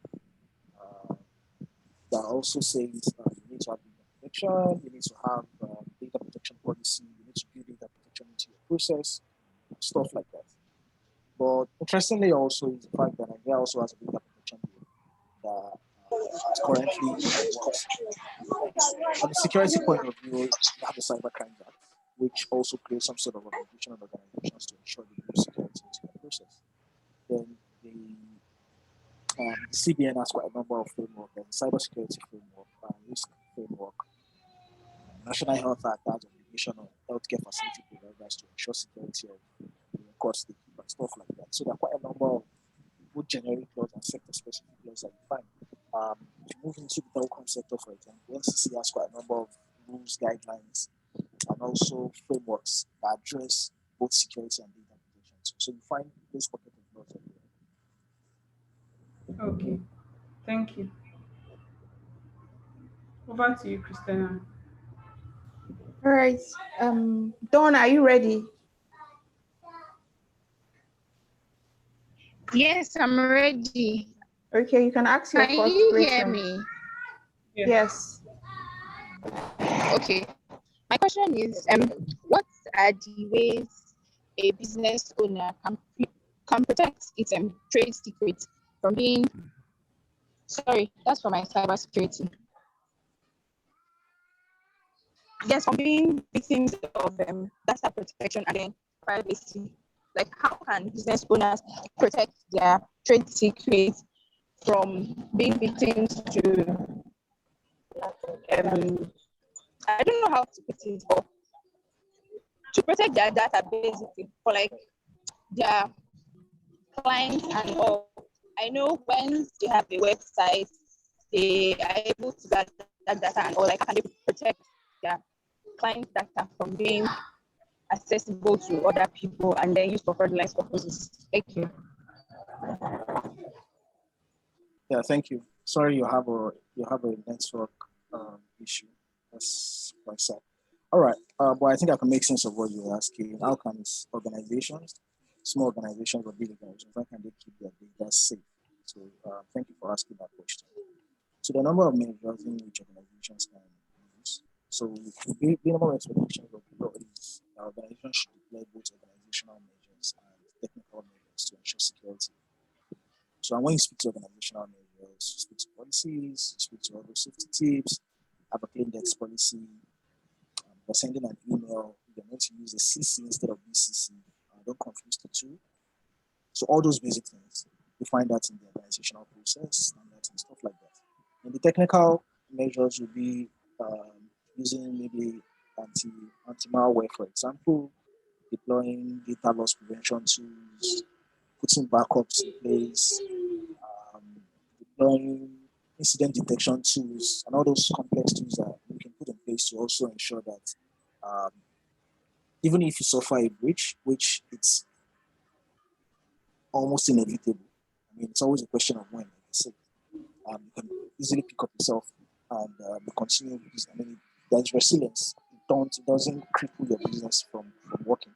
B: that also says you need to have data protection, you need to have data protection policy, you need to build data protection into your process, stuff like that. But interestingly also is the fact that Nigeria also has a data protection bill that currently works. From the security point of view, you have the Cybercrime Act, which also creates some sort of obligation on organizations to ensure the build security into the process. Then the CBN has quite a number of frameworks. There's a cybersecurity framework, risk framework. National Health Act has obligation on healthcare facility providers to ensure security of the records they keep and stuff like that. So there are quite a number of both generic laws and sector-specific laws that you find. If you move into the telecom sector, for example, NCC has quite a number of rules, guidelines, and also frameworks that address both security and data protection. So you find this pocket of laws everywhere.
A: Okay, thank you. Over to you, Christiana.
C: All right. Dawn, are you ready?
F: Yes, I'm ready.
C: Okay, you can ask your
F: Can
C: first
F: you
C: question.
F: hear me?
C: Yes.
F: Okay. My question is, what are the ways a business owner can protect its trade secrets from being? Sorry, that's for my cybersecurity. Yes, from being victims of data protection and then privacy. Like, how can business owners protect their trade secrets from being victims to I don't know how to put it, but to protect their data basically for like their clients and all. I know when they have a website, they are able to get that data and all. Like, how can they protect their client data from being accessible to other people and then used for fraudulent purposes? Thank you.
B: Yeah, thank you. Sorry, you have a network issue. That's quite sad. All right, but I think I can make sense of what you're asking. How can organizations, small organizations or big organizations, how can they keep their data safe? So thank you for asking that question. So the number of measures in which organizations can use. So the number of expectations of the law is organizations should deploy both organizational measures and technical measures to ensure security. So when you speak to organizational measures, you speak to policies, you speak to other safety tips, have a clean desk policy, by sending an email, you're going to use a CC instead of BCC. Don't confuse the two. So all those basic things, you find that in the organizational process, standards and stuff like that. And the technical measures will be using maybe anti-malware, for example, deploying data loss prevention tools, putting backups in place, deploying incident detection tools, and all those complex tools that we can put in place to also ensure that even if you suffer a breach, which it's almost inevitable. I mean, it's always a question of when, like I said. You can easily pick up yourself and continue because I mean, there's resilience. It doesn't cripple your business from working.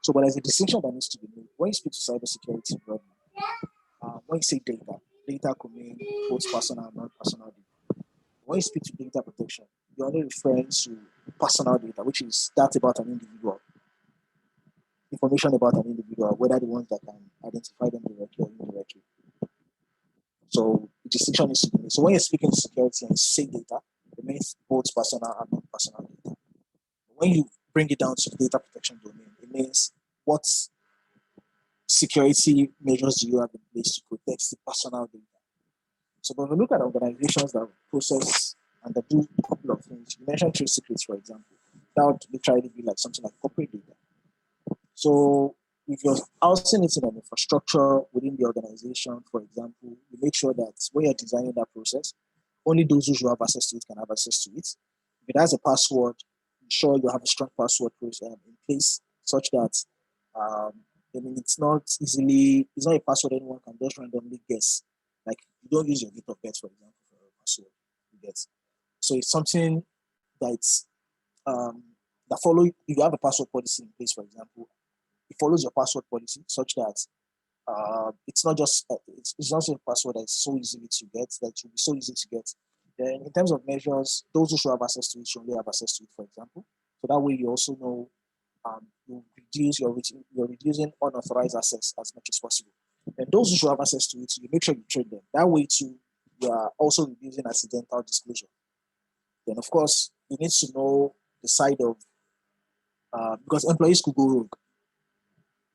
B: So, but there's a distinction that needs to be made. When you speak to cybersecurity, when you say data could mean both personal and non-personal data. When you speak to data protection, you're only referring to personal data, which is that about an individual. Information about an individual, whether the ones that can identify them directly or indirectly. So the distinction is to be made. So when you're speaking to security and you say data, it means both personal and non-personal data. When you bring it down to the data protection domain, it means what security measures do you have in place to protect the personal data. So when we look at organizations that process and that do a couple of things, you mentioned trade secrets, for example, that would literally be like something like corporate data. So if you're housing it in an infrastructure within the organization, for example, you make sure that when you're designing that process, only those who have access to it can have access to it. If it has a password, ensure you have a strong password in place such that it's not a password anyone can just randomly guess. Like you don't use your date of birth, for example, for a password. You get. So it's something that's that follow. If you have a password policy in place, for example, it follows your password policy such that it's not just it's not a password that's so easy to get, that it will be so easy to get. Then in terms of measures, those who should have access to it should only have access to it, for example. So that way you also know you're reducing unauthorized access as much as possible. And those who should have access to it, you make sure you train them. That way too, you are also reducing accidental disclosure. Then of course, you need to know the side of because employees could go rogue.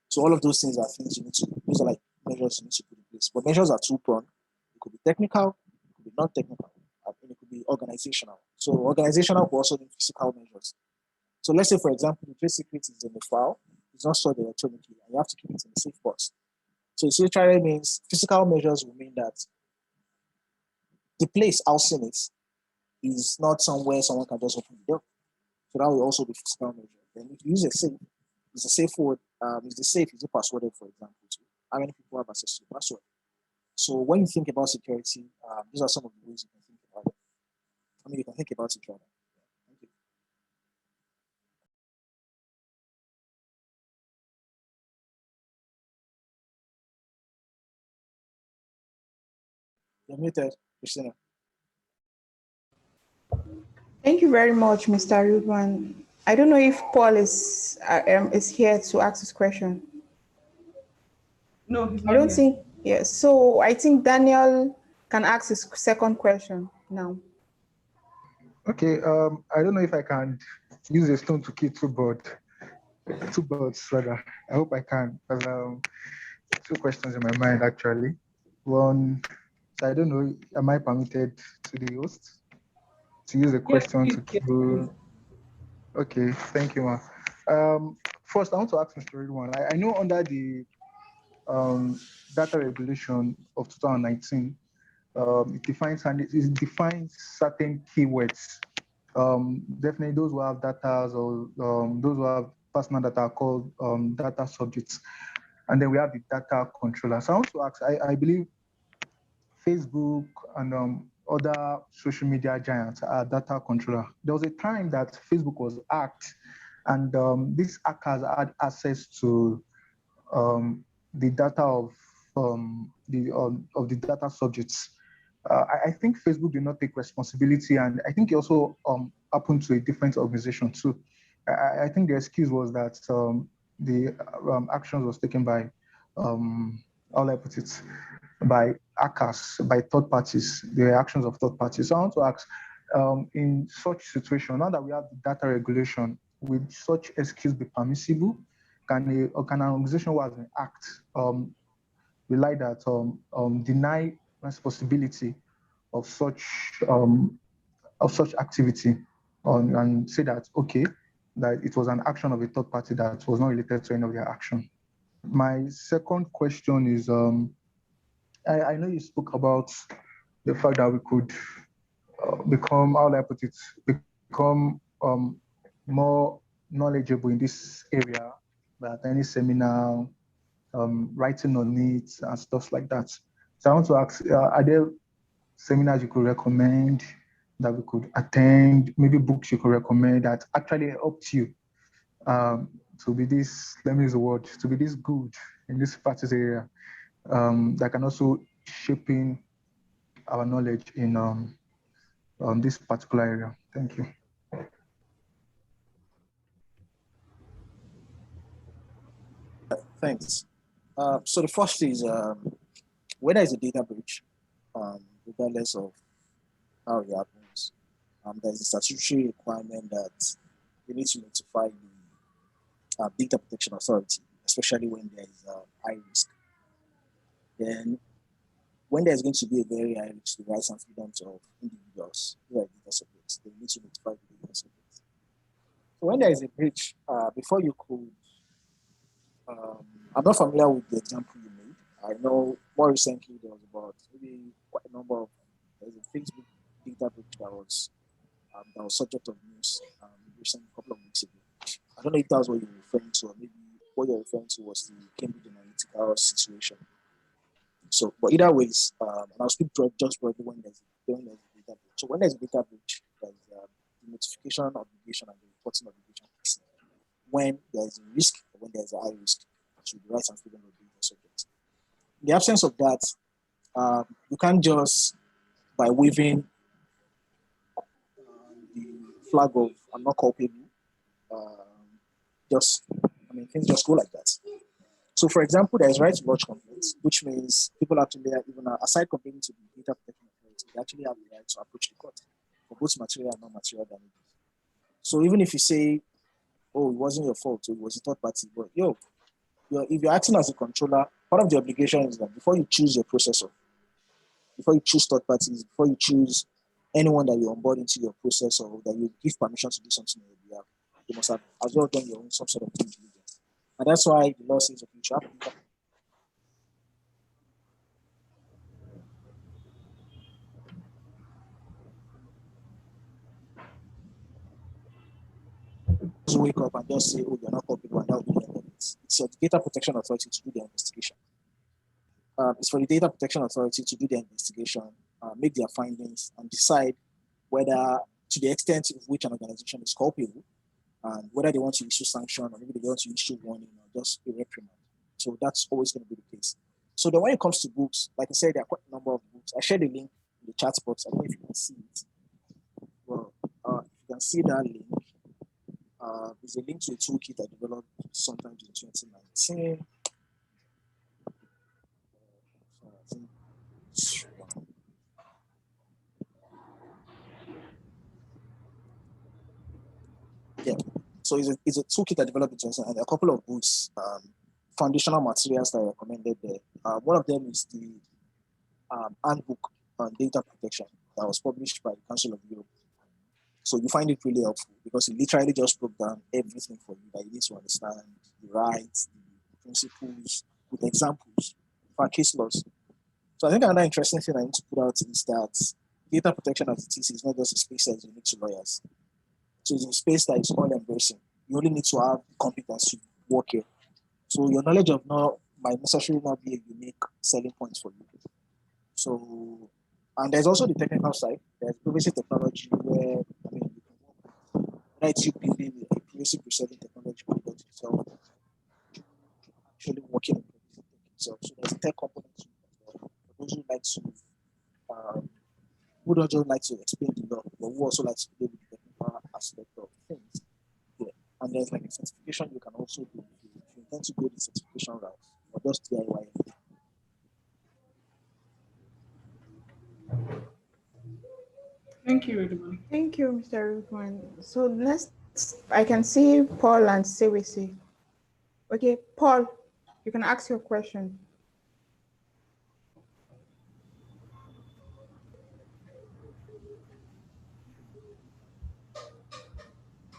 B: So all of those things are things those are like measures you need to put in place. But measures are two-pronged. It could be technical, it could be non-technical, and it could be organizational. So organizational could also need physical measures. So let's say, for example, the trade secret is in the file, it's not stored electronically, and you have to keep it in a safe box. So it literally means physical measures will mean that the place housing it is not somewhere someone can just open the door. So that will also be physical measure. Then if you use a safe, it's a safe word, is it passworded, for example, too? How many people have access to the password? So when you think about security, these are some of the ways you can think about it. I mean, you can think about it rather. Thank you. You're muted, Christina.
C: Thank you very much, Mr. Ridwan. I don't know if Paul is here to ask this question.
A: No, he's
C: I
A: not
C: don't
A: here.
C: think, yes. So I think Daniel can ask his second question now.
D: Okay, I don't know if I can use a stone to kill two birds rather. I hope I can, because two questions in my mind actually. One, so I don't know, am I permitted to the host to use a
A: Yes,
D: question
A: please.
D: to
A: Yes, please.
D: kill? Okay, thank you, ma. First, I want to ask Mr. Ridwan. I know under the data regulation of 2019, it defines certain keywords. Definitely those who have data or those who have personal data are called data subjects. And then we have the data controller. So I want to ask, I believe Facebook and other social media giants are data controller. There was a time that Facebook was hacked, and these hackers had access to the data of the data subjects. I think Facebook did not take responsibility, and I think it also happened to a different organization too. I think the excuse was that the actions was taken by, how I put it, by hackers, by third parties, the actions of third parties. So I want to ask, in such situation, now that we have the data regulation, will such excuse be permissible? Can an organization who has been hacked rely that deny responsibility of such activity and say that okay, that it was an action of a third party that was not related to any of their action? My second question is I know you spoke about the fact that we could become, how will I put it, become more knowledgeable in this area by attending seminar, writing on it and stuff like that. So I want to ask, are there seminars you could recommend that we could attend, maybe books you could recommend that actually helped you to be this, let me use the word, to be this good in this practice area, that can also shaping our knowledge in this particular area? Thank you.
B: Thanks. So the first is when there is a data breach, regardless of how it happens, there's a statutory requirement that you need to notify the Data Protection Authority, especially when there is high risk. Then, when there's going to be a very high risk to the rights and freedoms of individuals who are data subjects, they need to notify the data subjects. So when there is a breach, before you could, I'm not familiar with the example you made. I know more recently there was about maybe quite a number of, there's a Facebook data breach that was that was subject of news recently, a couple of weeks ago. I don't know if that's what you're referring to, or maybe what you're referring to was the Cambridge Analytica situation. So, but either ways, and I'll speak just broadly when there's a data breach. So when there's a data breach, there's the notification obligation and the reporting obligation. When there is a risk or when there is a high risk to the rights and freedom of the data subject. In the absence of that, you can't just, by waving the flag of I'm not culpable, things just go like that. So, for example, there is right to lodge complaints, which means people actually, even aside complaining to the data protection authority, they actually have the right to approach the court for both material and non-material damages. So, even if you say, "Oh, it wasn't your fault, so it was a third party," but if you're acting as a controller, part of the obligation is that before you choose your processor, before you choose third parties, before you choose anyone that you onboard into your process or that you give permission to do something on your behalf, you must have as well done your own some sort of due diligence. And that's why the law says, okay, you should have just wake up and just say, oh, you're not culpable, and that will be the end of it. It's your data protection authority to do the investigation. It's for the data protection authority to do the investigation, make their findings, and decide whether, to the extent of which an organization is culpable, and whether they want to issue sanction or maybe they want to issue warning or just a reprimand. So that's always going to be the case. So then when it comes to books, like I said, there are quite a number of books. I shared a link in the chat box. I don't know if you can see it. Well, if you can see that link, there's a link to a toolkit I developed sometime in 2019. Yeah. So it's a toolkit I developed in 2019, and there are a couple of books, foundational materials that I recommended there. One of them is the handbook on data protection that was published by the Council of Europe. So you find it really helpful because it literally just broke down everything for you that you need to understand, the rights, the principles, with examples for case laws. So I think another interesting thing I need to put out is that data protection as it is not just a space that is unique to lawyers. So it's a space that is all embracing. You only need to have competence to work here. So your knowledge of law might necessarily not be a unique selling point for you. So, and there's also the technical side. There's privacy technology where, you can work with you building a privacy preserving technology product itself, actually working on privacy tech itself. So there's a tech component to it as well. For those who like to, who don't just like to explain the law, but who also like to play with the technical aspect of things. Yeah. And there's like a certification you can also do if you intend to go the certification route or just DIY.
A: Thank you, Ridwan.
C: Thank you, Mr. Ridwan. So next, I can see Paul and Sewisi. Okay, Paul, you can ask your question.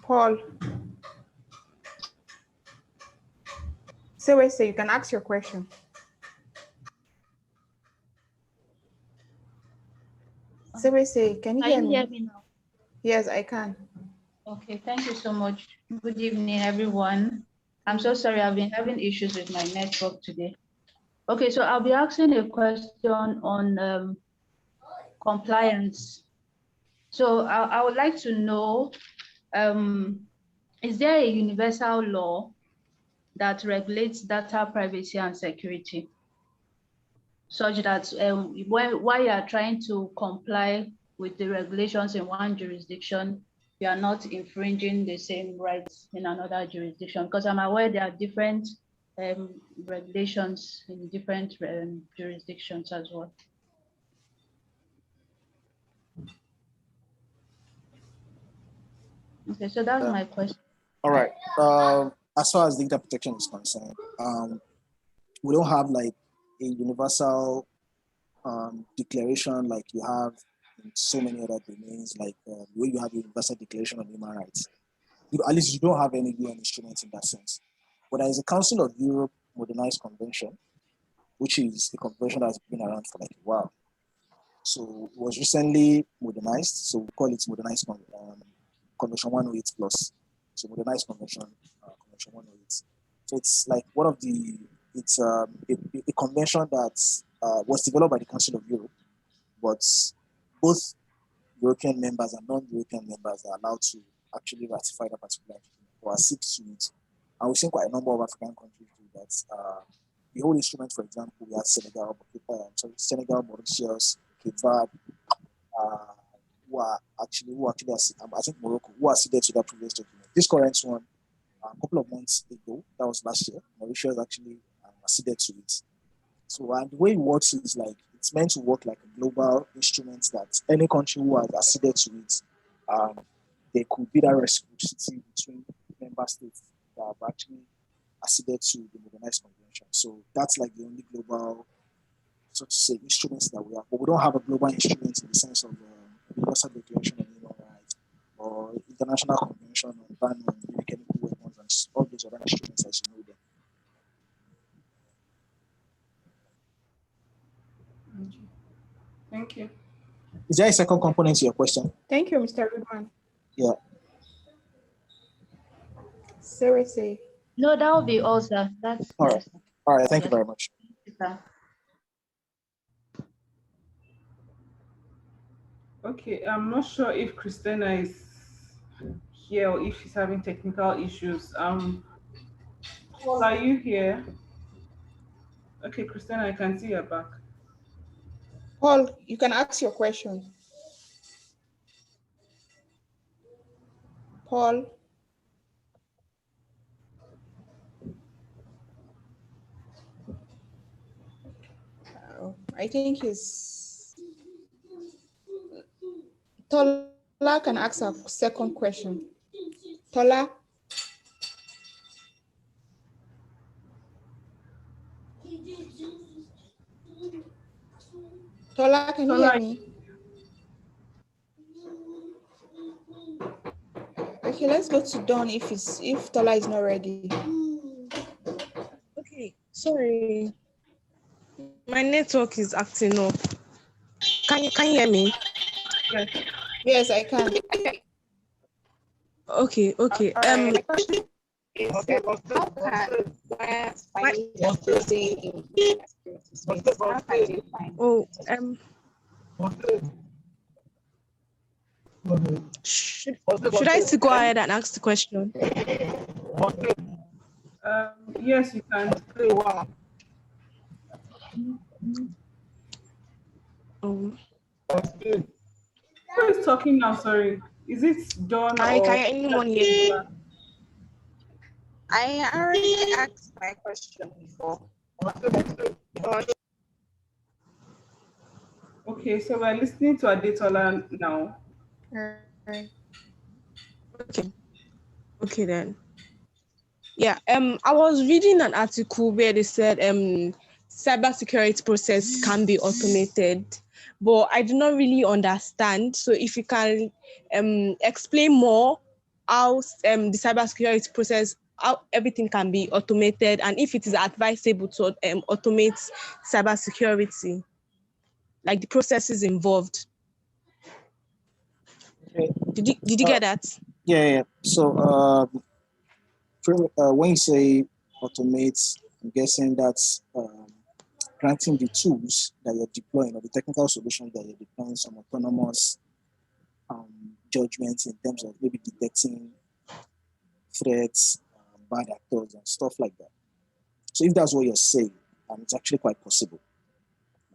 C: Paul. Sewisi, you can ask your question. Sewisi, can you hear me?
G: Can you hear me now?
C: Yes, I can.
G: Okay, thank you so much. Good evening, everyone. I'm so sorry, I've been having issues with my network today. Okay, so I'll be asking a question on compliance. So I would like to know, is there a universal law that regulates data privacy and security, such that while you are trying to comply with the regulations in one jurisdiction, you are not infringing the same rights in another jurisdiction? Because I'm aware there are different regulations in different jurisdictions as well. Okay, so that's my question.
B: All right. As far as data protection is concerned, we don't have like a universal declaration like you have in so many other domains, like the way you have a universal declaration on human rights. At least you don't have any UN instruments in that sense. But there is a Council of Europe Modernized Convention, which is a convention that's been around for like a while. So it was recently modernized. So we call it modernized convention 108 plus. So modernized convention 108. So it's like it's a convention that was developed by the Council of Europe, but both European members and non-European members are allowed to actually ratify that particular agreement or accede to it. And we've seen quite a number of African countries do that. The whole instrument, for example, we have Senegal, Mauritius, Cape Verde, uh, I think Morocco, who acceded to that previous document. This current one, a couple of months ago, that was last year, Mauritius actually acceded to it. So, and the way it works is like it's meant to work like a global instrument that any country who has acceded to it, there could be that reciprocity between member states that have actually acceded to the modernized convention. So that's like the only global, so to say, instruments that we have. But we don't have a global instrument in the sense of Universal Declaration of Human Rights or International Convention on Ban on Chemical Weapons and all those other instruments as you know them.
A: Thank you.
B: Is there a second component to your question?
C: Thank you, Mr. Ridwan.
B: Yeah.
C: Seriously.
G: No, that will be all, sir. That's
B: All right. All right. Thank you
G: yes.
B: very much.
A: Okay, I'm not sure if Christina is here or if she's having technical issues. Paul, are you here? Okay, Christina, I can see your back.
C: Paul, you can ask your question. Paul. I think he's... Tola can ask a second question. Tola. Tola, can you hear me? Okay, let's go to Dawn if Tola is not ready.
E: Okay, sorry. My network is acting up. Can you hear me?
A: Yes.
C: Yes, I can.
E: Okay.
F: My question is, how can
E: Oh, should I still go ahead and ask the question?
A: Yes, you can. Who is talking now? Sorry. Is it Dawn or...
E: Can anyone hear me?
F: I already asked my question before.
A: Okay, so we're listening to Adetola now.
E: Okay then. Yeah, I was reading an article where they said cybersecurity process can be automated, but I do not really understand. So if you can explain more how the cybersecurity process, how everything can be automated, and if it is advisable to automate cybersecurity, like the processes involved.
B: Okay.
E: Did you get that?
B: Yeah. So when you say automate, I'm guessing that's granting the tools that you're deploying or the technical solutions that you're deploying some autonomous judgments in terms of maybe detecting threats, bad actors, and stuff like that. So if that's what you're saying, it's actually quite possible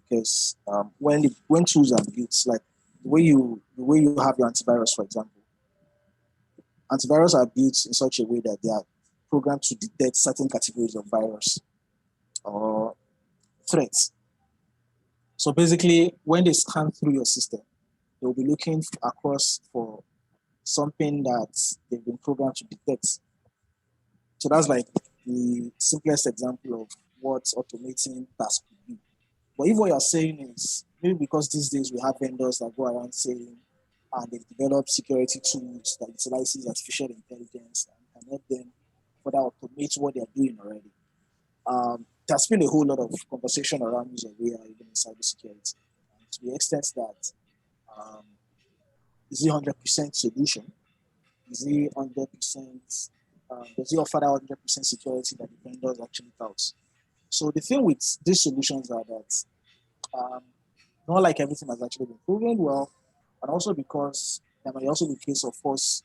B: because when tools are built, like the way you have your antivirus, for example, antivirus are built in such a way that they are programmed to detect certain categories of virus or threats. So basically, when they scan through your system, they'll be looking across for something that they've been programmed to detect. So that's like the simplest example of what automating tasks could be. But if what you're saying is maybe because these days we have vendors that go around saying and they've developed security tools that utilizes artificial intelligence and can help them further automate what they're doing already. There's been a whole lot of conversation around use of AI even in cybersecurity. to the extent that is it 100% solution? Is it 100%? Does it offer that 100% security that the vendors actually touts? So the thing with these solutions are that not like everything has actually been proven well, and also because there might also be case of false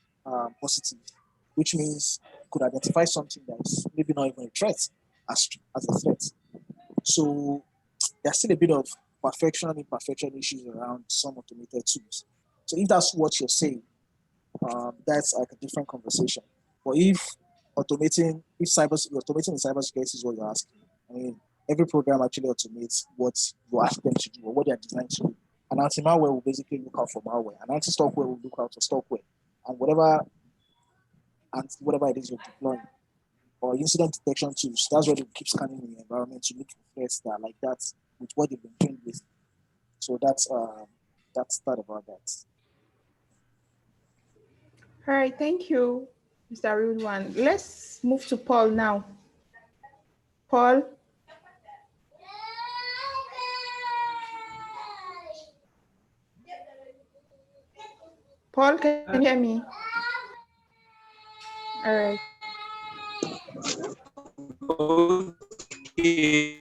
B: positive, which means you could identify something that's maybe not even a threat as a threat. So there's still a bit of perfection and imperfection issues around some automated tools. So if that's what you're saying, that's like a different conversation. But if automating in cybersecurity is what you're asking, I mean, every program actually automates what you ask them to do or what they are designed to do. An anti-malware will basically look out for malware. An anti-stalkware will look out for stalkware. And whatever it is you're deploying, or incident detection tools, that's where they keep scanning the environment to look for threats that are like that with what they've been trained with. So that's that about that.
C: All right, thank you, Mr. Ridwan. Let's move to Paul now. Paul. Paul, can you hear me? All right.
H: Okay.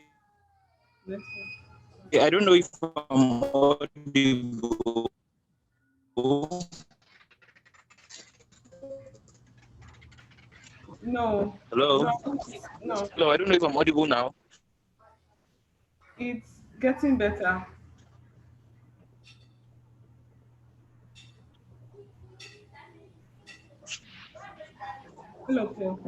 H: I don't know if I'm audible.
A: No.
H: Hello?
A: No.
H: Hello, I don't know if I'm audible now.
A: It's getting better. Hello, Paul.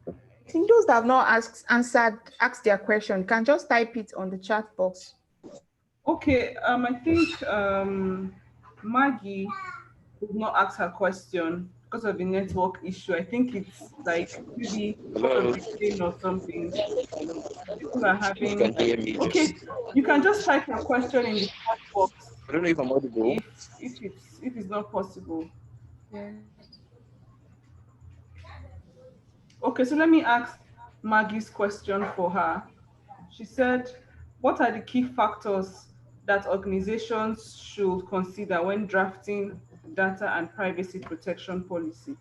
C: I think those that have not asked their question can just type it on the chat box.
A: Okay, I think Maggie did not ask her question because of the network issue. I think it's like maybe because of the plane or something. People are having.
H: You can hear me.
A: Okay, you can just type your question in the chat box
H: I don't know if I'm audible.
A: if it's not possible.
C: Yeah.
A: Okay, so let me ask Maggie's question for her. She said, what are the key factors that organizations should consider when drafting data and privacy protection policy?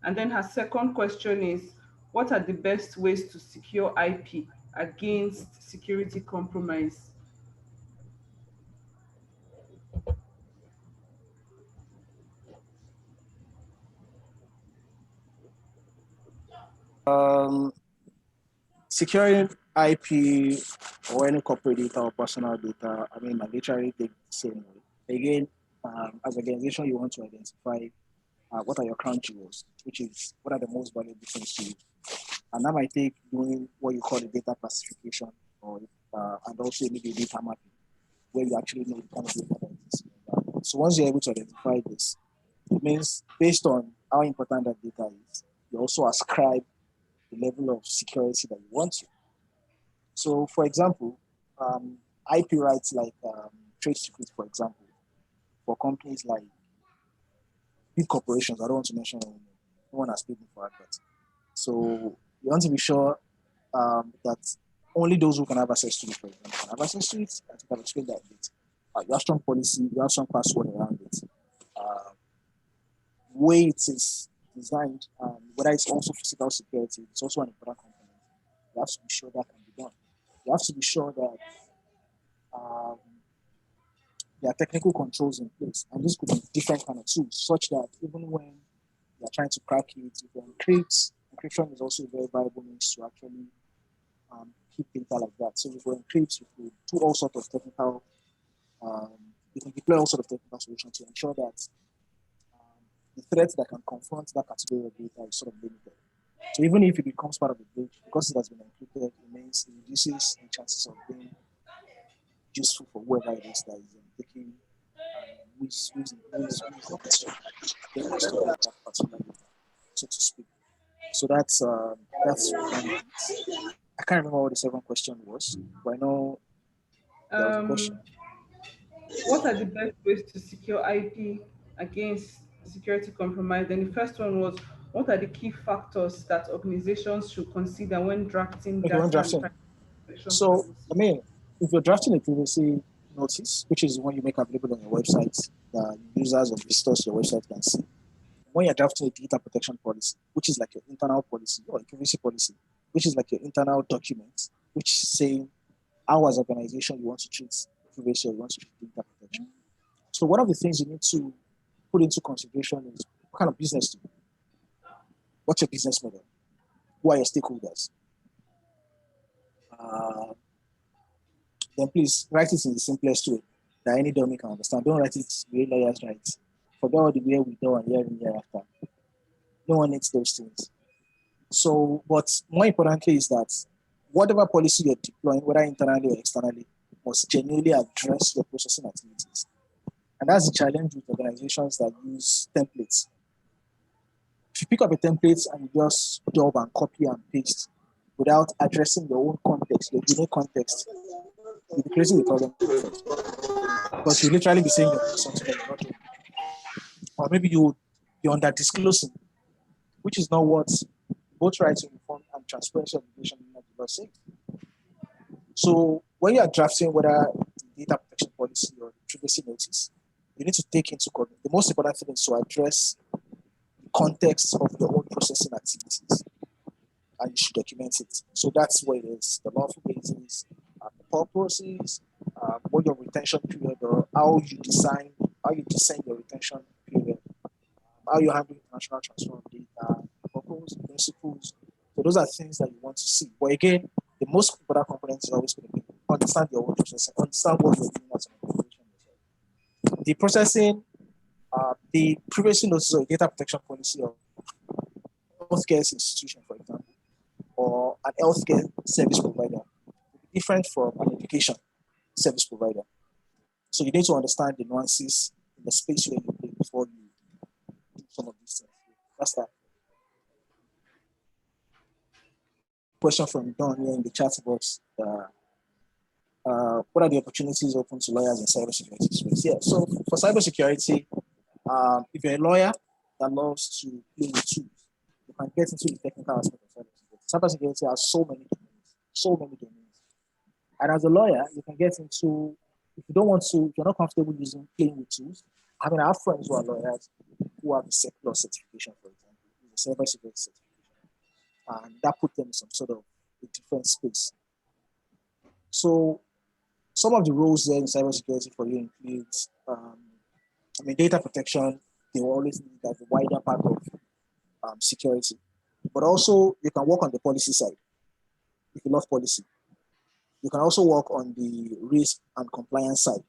A: And then her second question is, what are the best ways to secure IP against security compromise?
B: Securing IP or any corporate data or personal data, I mean, I literally think the same way. Again, as an organization, you want to identify what are your crown jewels, which is what are the most valuable things to you. And that might take doing what you call the data classification or and also maybe data mapping, where you actually know the kind of data that exists. So once you're able to identify this, it means based on how important that data is, you also ascribe the level of security that you want to. So, for example, IP rights like trade secrets, for example, for companies like big corporations, I don't want to mention any name. No one has paid me for adverts. So, you want to be sure that only those who can have access to it, for example, can have access to it. I think I've explained that a bit. You have strong policy, you have some password around it. Way it is designed, whether it's also physical security, it's also an important component. You have to be sure that can be done. You have to be sure that there are technical controls in place, and this could be different kind of tools, such that even when you are trying to crack it, you can encrypt. Encryption is also a very viable means to actually keep data like that. So you can encrypt, you can do all sorts of technical, you can deploy all sorts of technical solutions to ensure that the threat that can confront that category of data is sort of limited. So even if it becomes part of the breach, because it has been encrypted, it means it reduces the chances of being useful for whoever it is that is taking who's the person that particular data, so to speak. So that's one piece. I can't remember what the second question was, but I know there was a question.
A: What are the best ways to secure IP against security compromise? And the first one was, what are the key factors that organizations should consider when drafting
B: Okay, when
A: data and
B: drafting.
A: privacy protection
B: So,
A: policy?
B: I mean, if you're drafting a privacy notice, which is one you make available on your website, that users or visitors to your website can see. When you're drafting a data protection policy, which is like your internal policy, or a privacy policy, which is like your internal document, which is saying how as an organization you want to treat privacy or you want to treat data protection. So one of the things you need to put into consideration is what kind of business do you do? What's your business model? Who are your stakeholders? Then please write it in the simplest way that any dummy can understand. Don't write it the way lawyers write. Forget all the way we do and year in, year after. No one needs those things. So, but more importantly is that whatever policy you're deploying, whether internally or externally, must genuinely address your processing activities. And that's the challenge with organizations that use templates. If you pick up a template and you just dub and copy and paste without addressing your own context, your unique context, you'll be creating a problem first. Because you literally be saying something that you're not doing. Or maybe you be under disclosing, which is not what both rights to inform and transparency obligation in the law say. So when you are drafting whether the data protection policy or the privacy notice, you need to take into account the most important thing is to address the context of your own processing activities, and you should document it. So that's what it is: the lawful basis, the purposes, what your retention period, or how you design your retention period, how you handle international transfer of data, purpose, principles. So those are things that you want to see. But again, the most important component is always going to be understand your own processing, understand what you're doing as an organization. The processing, the privacy notice or data protection policy of healthcare institution, for example, or an healthcare service provider will be different from an education service provider. So you need to understand the nuances in the space where you play before you do some of these things. That's that. Question from Don here in the chat box. What are the opportunities open to lawyers in cybersecurity space? Yeah, so for cybersecurity, if you're a lawyer that loves to play with tools, you can get into the technical aspect of cybersecurity. Cybersecurity has so many domains. And as a lawyer, you can get into, if you don't want to, if you're not comfortable using playing with tools, I mean, I have friends who are lawyers who have a SEC Plus certification, for example, a cybersecurity certification, and that put them in some sort of a different space. So some of the roles there in cybersecurity for you include, data protection. They will always need that the wider part of security, but also you can work on the policy side if you love policy. You can also work on the risk and compliance side.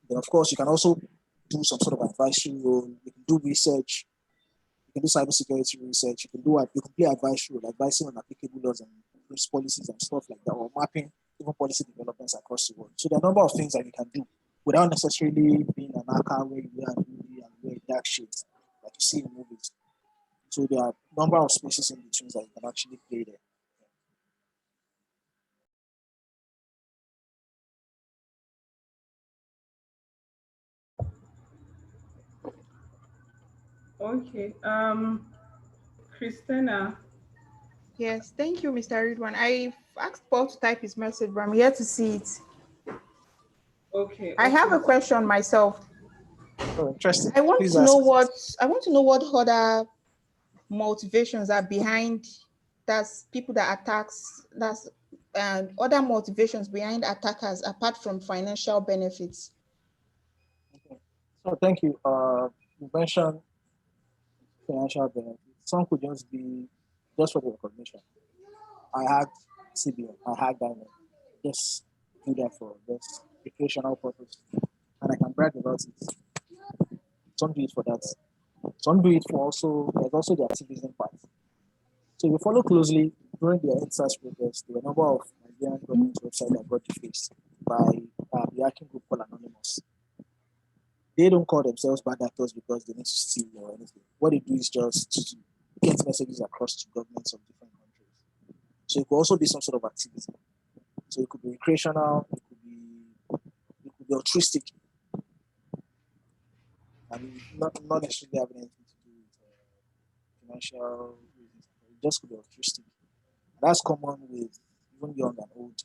B: Then, of course, you can also do some sort of advisory role. You can do research. You can do cybersecurity research. You can play advisory role, advising on applicable laws and risk policies and stuff like that, or mapping even policy developments across the world. So there are a number of things that you can do without necessarily being an hacker where you wear a movie and wear dark shit like you see in movies. So there are a number of spaces in between that you can actually play there.
A: Okay. Christina.
C: Yes, thank you, Mr. Ridwan. I've asked Paul to type his message, but I'm here to see it.
A: Okay.
C: I have a question myself.
B: Oh, interesting.
C: I want
B: Please
C: to know
B: ask.
C: what other motivations are behind that's people that attacks that's and other motivations behind attackers apart from financial benefits.
B: Okay. So thank you. You mentioned financial benefits. Some could just be just for the recognition. I had CBN, I had Diamond. Just do that for just recreational purpose. And I can brag about it. Some do it for that. Some do it for also, there's also the activism part. So if you follow closely, during the EndSARS protests, there were a number of Nigerian government websites that got defaced by the hacking group called Anonymous. They don't call themselves bad actors because they need to steal or anything. What they do is just to get messages across to governments of different countries. So it could also be some sort of activity. So it could be recreational, it could be altruistic. I mean, not necessarily having anything to do with financial reasons. It just could be altruistic. And that's common with even young and old.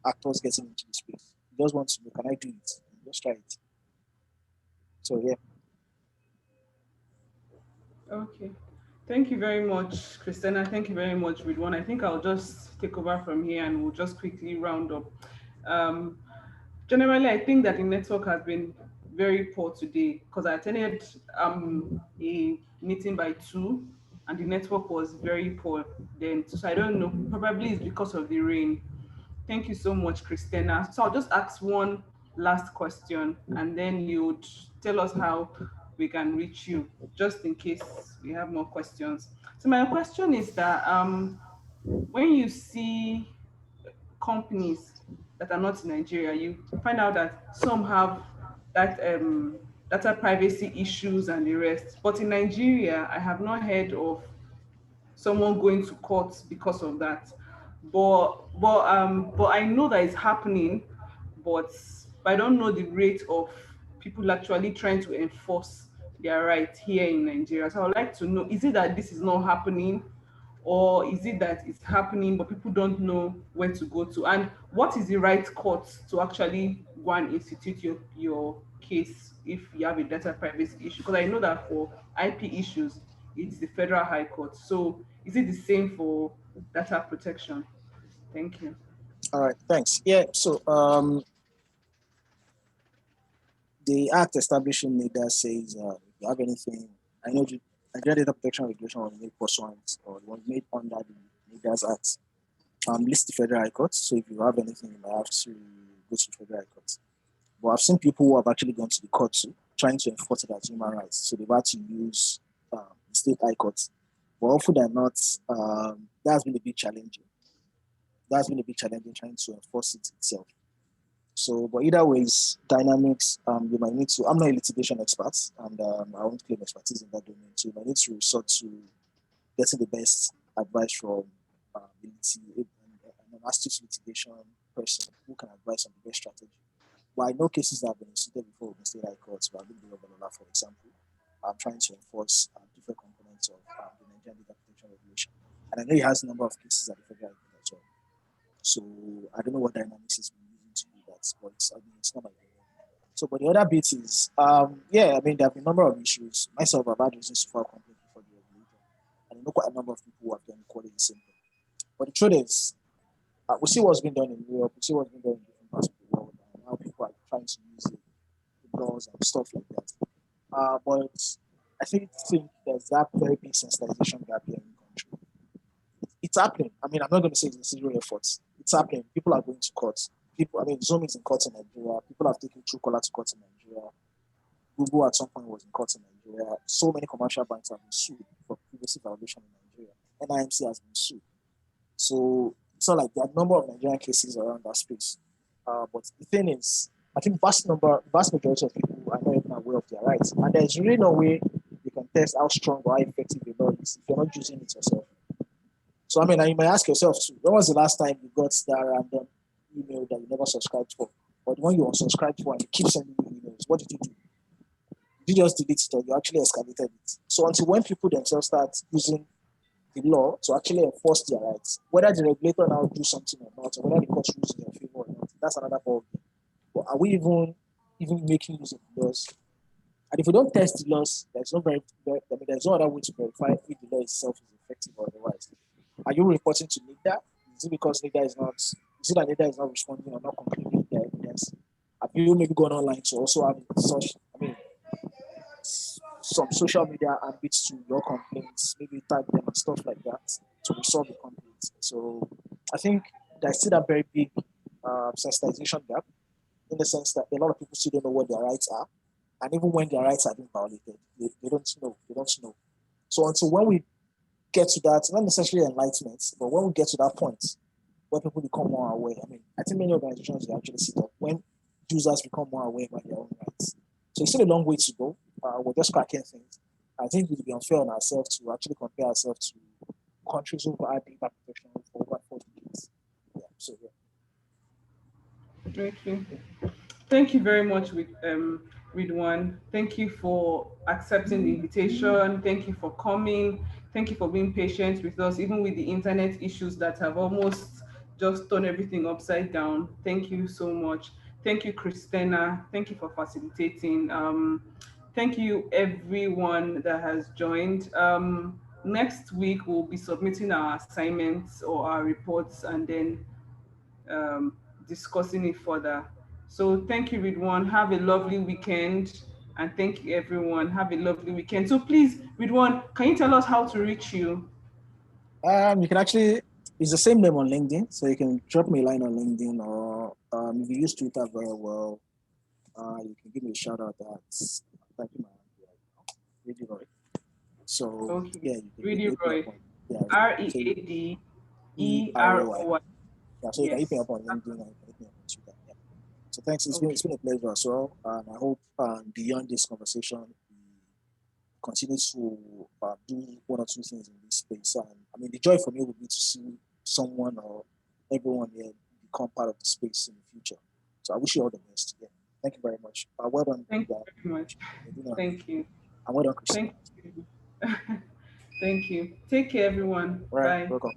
B: actors getting into the space. You just want to know, can I do it? Just try it. So yeah.
A: Okay. Thank you very much, Christina. Thank you very much, Ridwan. I think I'll just take over from here and we'll just quickly round up. Um, Generally, I think that the network has been very poor today because I attended a meeting by 2 and the network was very poor then. So I don't know, probably it's because of the rain. Thank you so much, Christina. So I'll just ask one last question and then you'd tell us how we can reach you, just in case we have more questions. So my question is that when you see companies that are not in Nigeria, you find out that some have that data privacy issues and the rest. But in Nigeria, I have not heard of someone going to court because of that. But I know that it's happening, but I don't know the rate of people actually trying to enforce their right here in Nigeria. So I would like to know, is it that this is not happening, or is it that it's happening but people don't know where to go to? And what is the right court to actually go and institute your case if you have a data privacy issue? Because I know that for IP issues, it's the Federal High Court. So is it the same for data protection? Thank you.
B: All right, thanks. Yeah, so the act establishing NIDA says if you have anything, I know the Nigerian Data Protection Regulation was made pursuant or was made under the NIDA's Act. List the Federal High Court. So if you have anything, you might have to go to the Federal High Court. But I've seen people who have actually gone to the court too, trying to enforce it as human rights. So they've had to use the state high courts. But often than not, that's been a bit challenging. That's been a bit challenging trying to enforce it itself. So, but either ways, dynamics, you might need to, I'm not a litigation expert, and I won't claim expertise in that domain. So you might need to resort to getting the best advice from an astute litigation person who can advise on the best strategy. But I know cases that have been instituted before with the state high courts, but I've been for example, trying to enforce different components of the Nigerian Data Protection Regulation. And I know he has a number of cases at the federal level as well. So I don't know what dynamics is being used to do that, but it's not my area. So, but the other bit is, yeah, I mean, there have been a number of issues. Myself, I've had reasons to file complaint before the regulator, and I know quite a number of people who have done equally the same thing. But the truth is, we see what's been done in Europe, we see what's been done in different parts of the world, and how people are trying to use the laws and stuff like that. But I think there's that very big sensitization gap here in the country. It's happening. I mean, I'm not going to say it's a zero efforts. It's happening. People are going to court. People, I mean, Zoom is in court in Nigeria. People have taken Truecaller to court in Nigeria. Google at some point was in court in Nigeria. So many commercial banks have been sued for privacy violation in Nigeria. NIMC has been sued. So it's not like there are a number of Nigerian cases around that space. But the thing is, I think vast majority of people are not even aware of their rights. And there's really no way you can test how strong or how effective the law is if you're not using it yourself. So I mean, you might ask yourself too, when was the last time you got that random email that you never subscribed for? Or the one you unsubscribed for and you keep sending you emails, what did you do? Did you just delete it or you actually escalated it? So until when people themselves start using the law to actually enforce their rights, whether the regulator now do something or not, or whether the court rules in their favor or not, that's another ballgame. But are we even making use of the laws? And if we don't test the laws, there's no other way to verify if the law itself is effective or otherwise. Are you reporting to NIDA? Is it because NIDA is not? Is it that NIDA is not responding or not concluding their evidence? Have you maybe gone online to also have such? I mean, some social media ambits to your complaints, maybe tag them and stuff like that to resolve the complaints. So I think there's still a very big sensitization gap in the sense that a lot of people still don't know what their rights are, and even when their rights are being violated, they don't know. They don't know. So until when we get to that, not necessarily enlightenment, but when we get to that point where people become more aware, I mean, I think many organizations will actually sit up when users become more aware about their own rights. So it's still a long way to go. We're just cracking things. I think it would be unfair on ourselves to actually compare ourselves to countries who have data protection for over 40 years. Yeah, so yeah.
A: Okay. Thank you very much, Ridwan. Thank you for accepting the invitation. Thank you for coming. Thank you for being patient with us, even with the internet issues that have almost just turn everything upside down. Thank you so much. Thank you, Christina. Thank you for facilitating. Thank you, everyone that has joined. Next week, we'll be submitting our assignments or our reports and then um, discussing it further. So thank you, Ridwan. Have a lovely weekend. And thank you, everyone. Have a lovely weekend. So please, Ridwan, can you tell us how to reach you?
B: You can actually, it's the same name on LinkedIn, so you can drop me a line on LinkedIn, or if you use Twitter very well, you can give me a shout out. That's typing my hand right now, Really Roy. So
A: Okay.
B: yeah, you can
A: Really,
B: hit me
A: Roy.
B: up on, yeah, so
A: READEROY.
B: yeah, so you can hit me
A: Yes.
B: up on LinkedIn and you can hit me up on Twitter. Yeah. So thanks. It's been a pleasure as well, and I hope beyond this conversation we continue to do one or two things in this space. And I mean, the joy for me would be to see someone or everyone here become part of the space in the future. So I wish you all the best. Yeah. Thank you very much. Well done.
A: Thank you very much. Thank you.
B: And well done, Christiana.
A: Thank you. Thank you. Take care, everyone.
B: All right,
A: Bye.
B: welcome.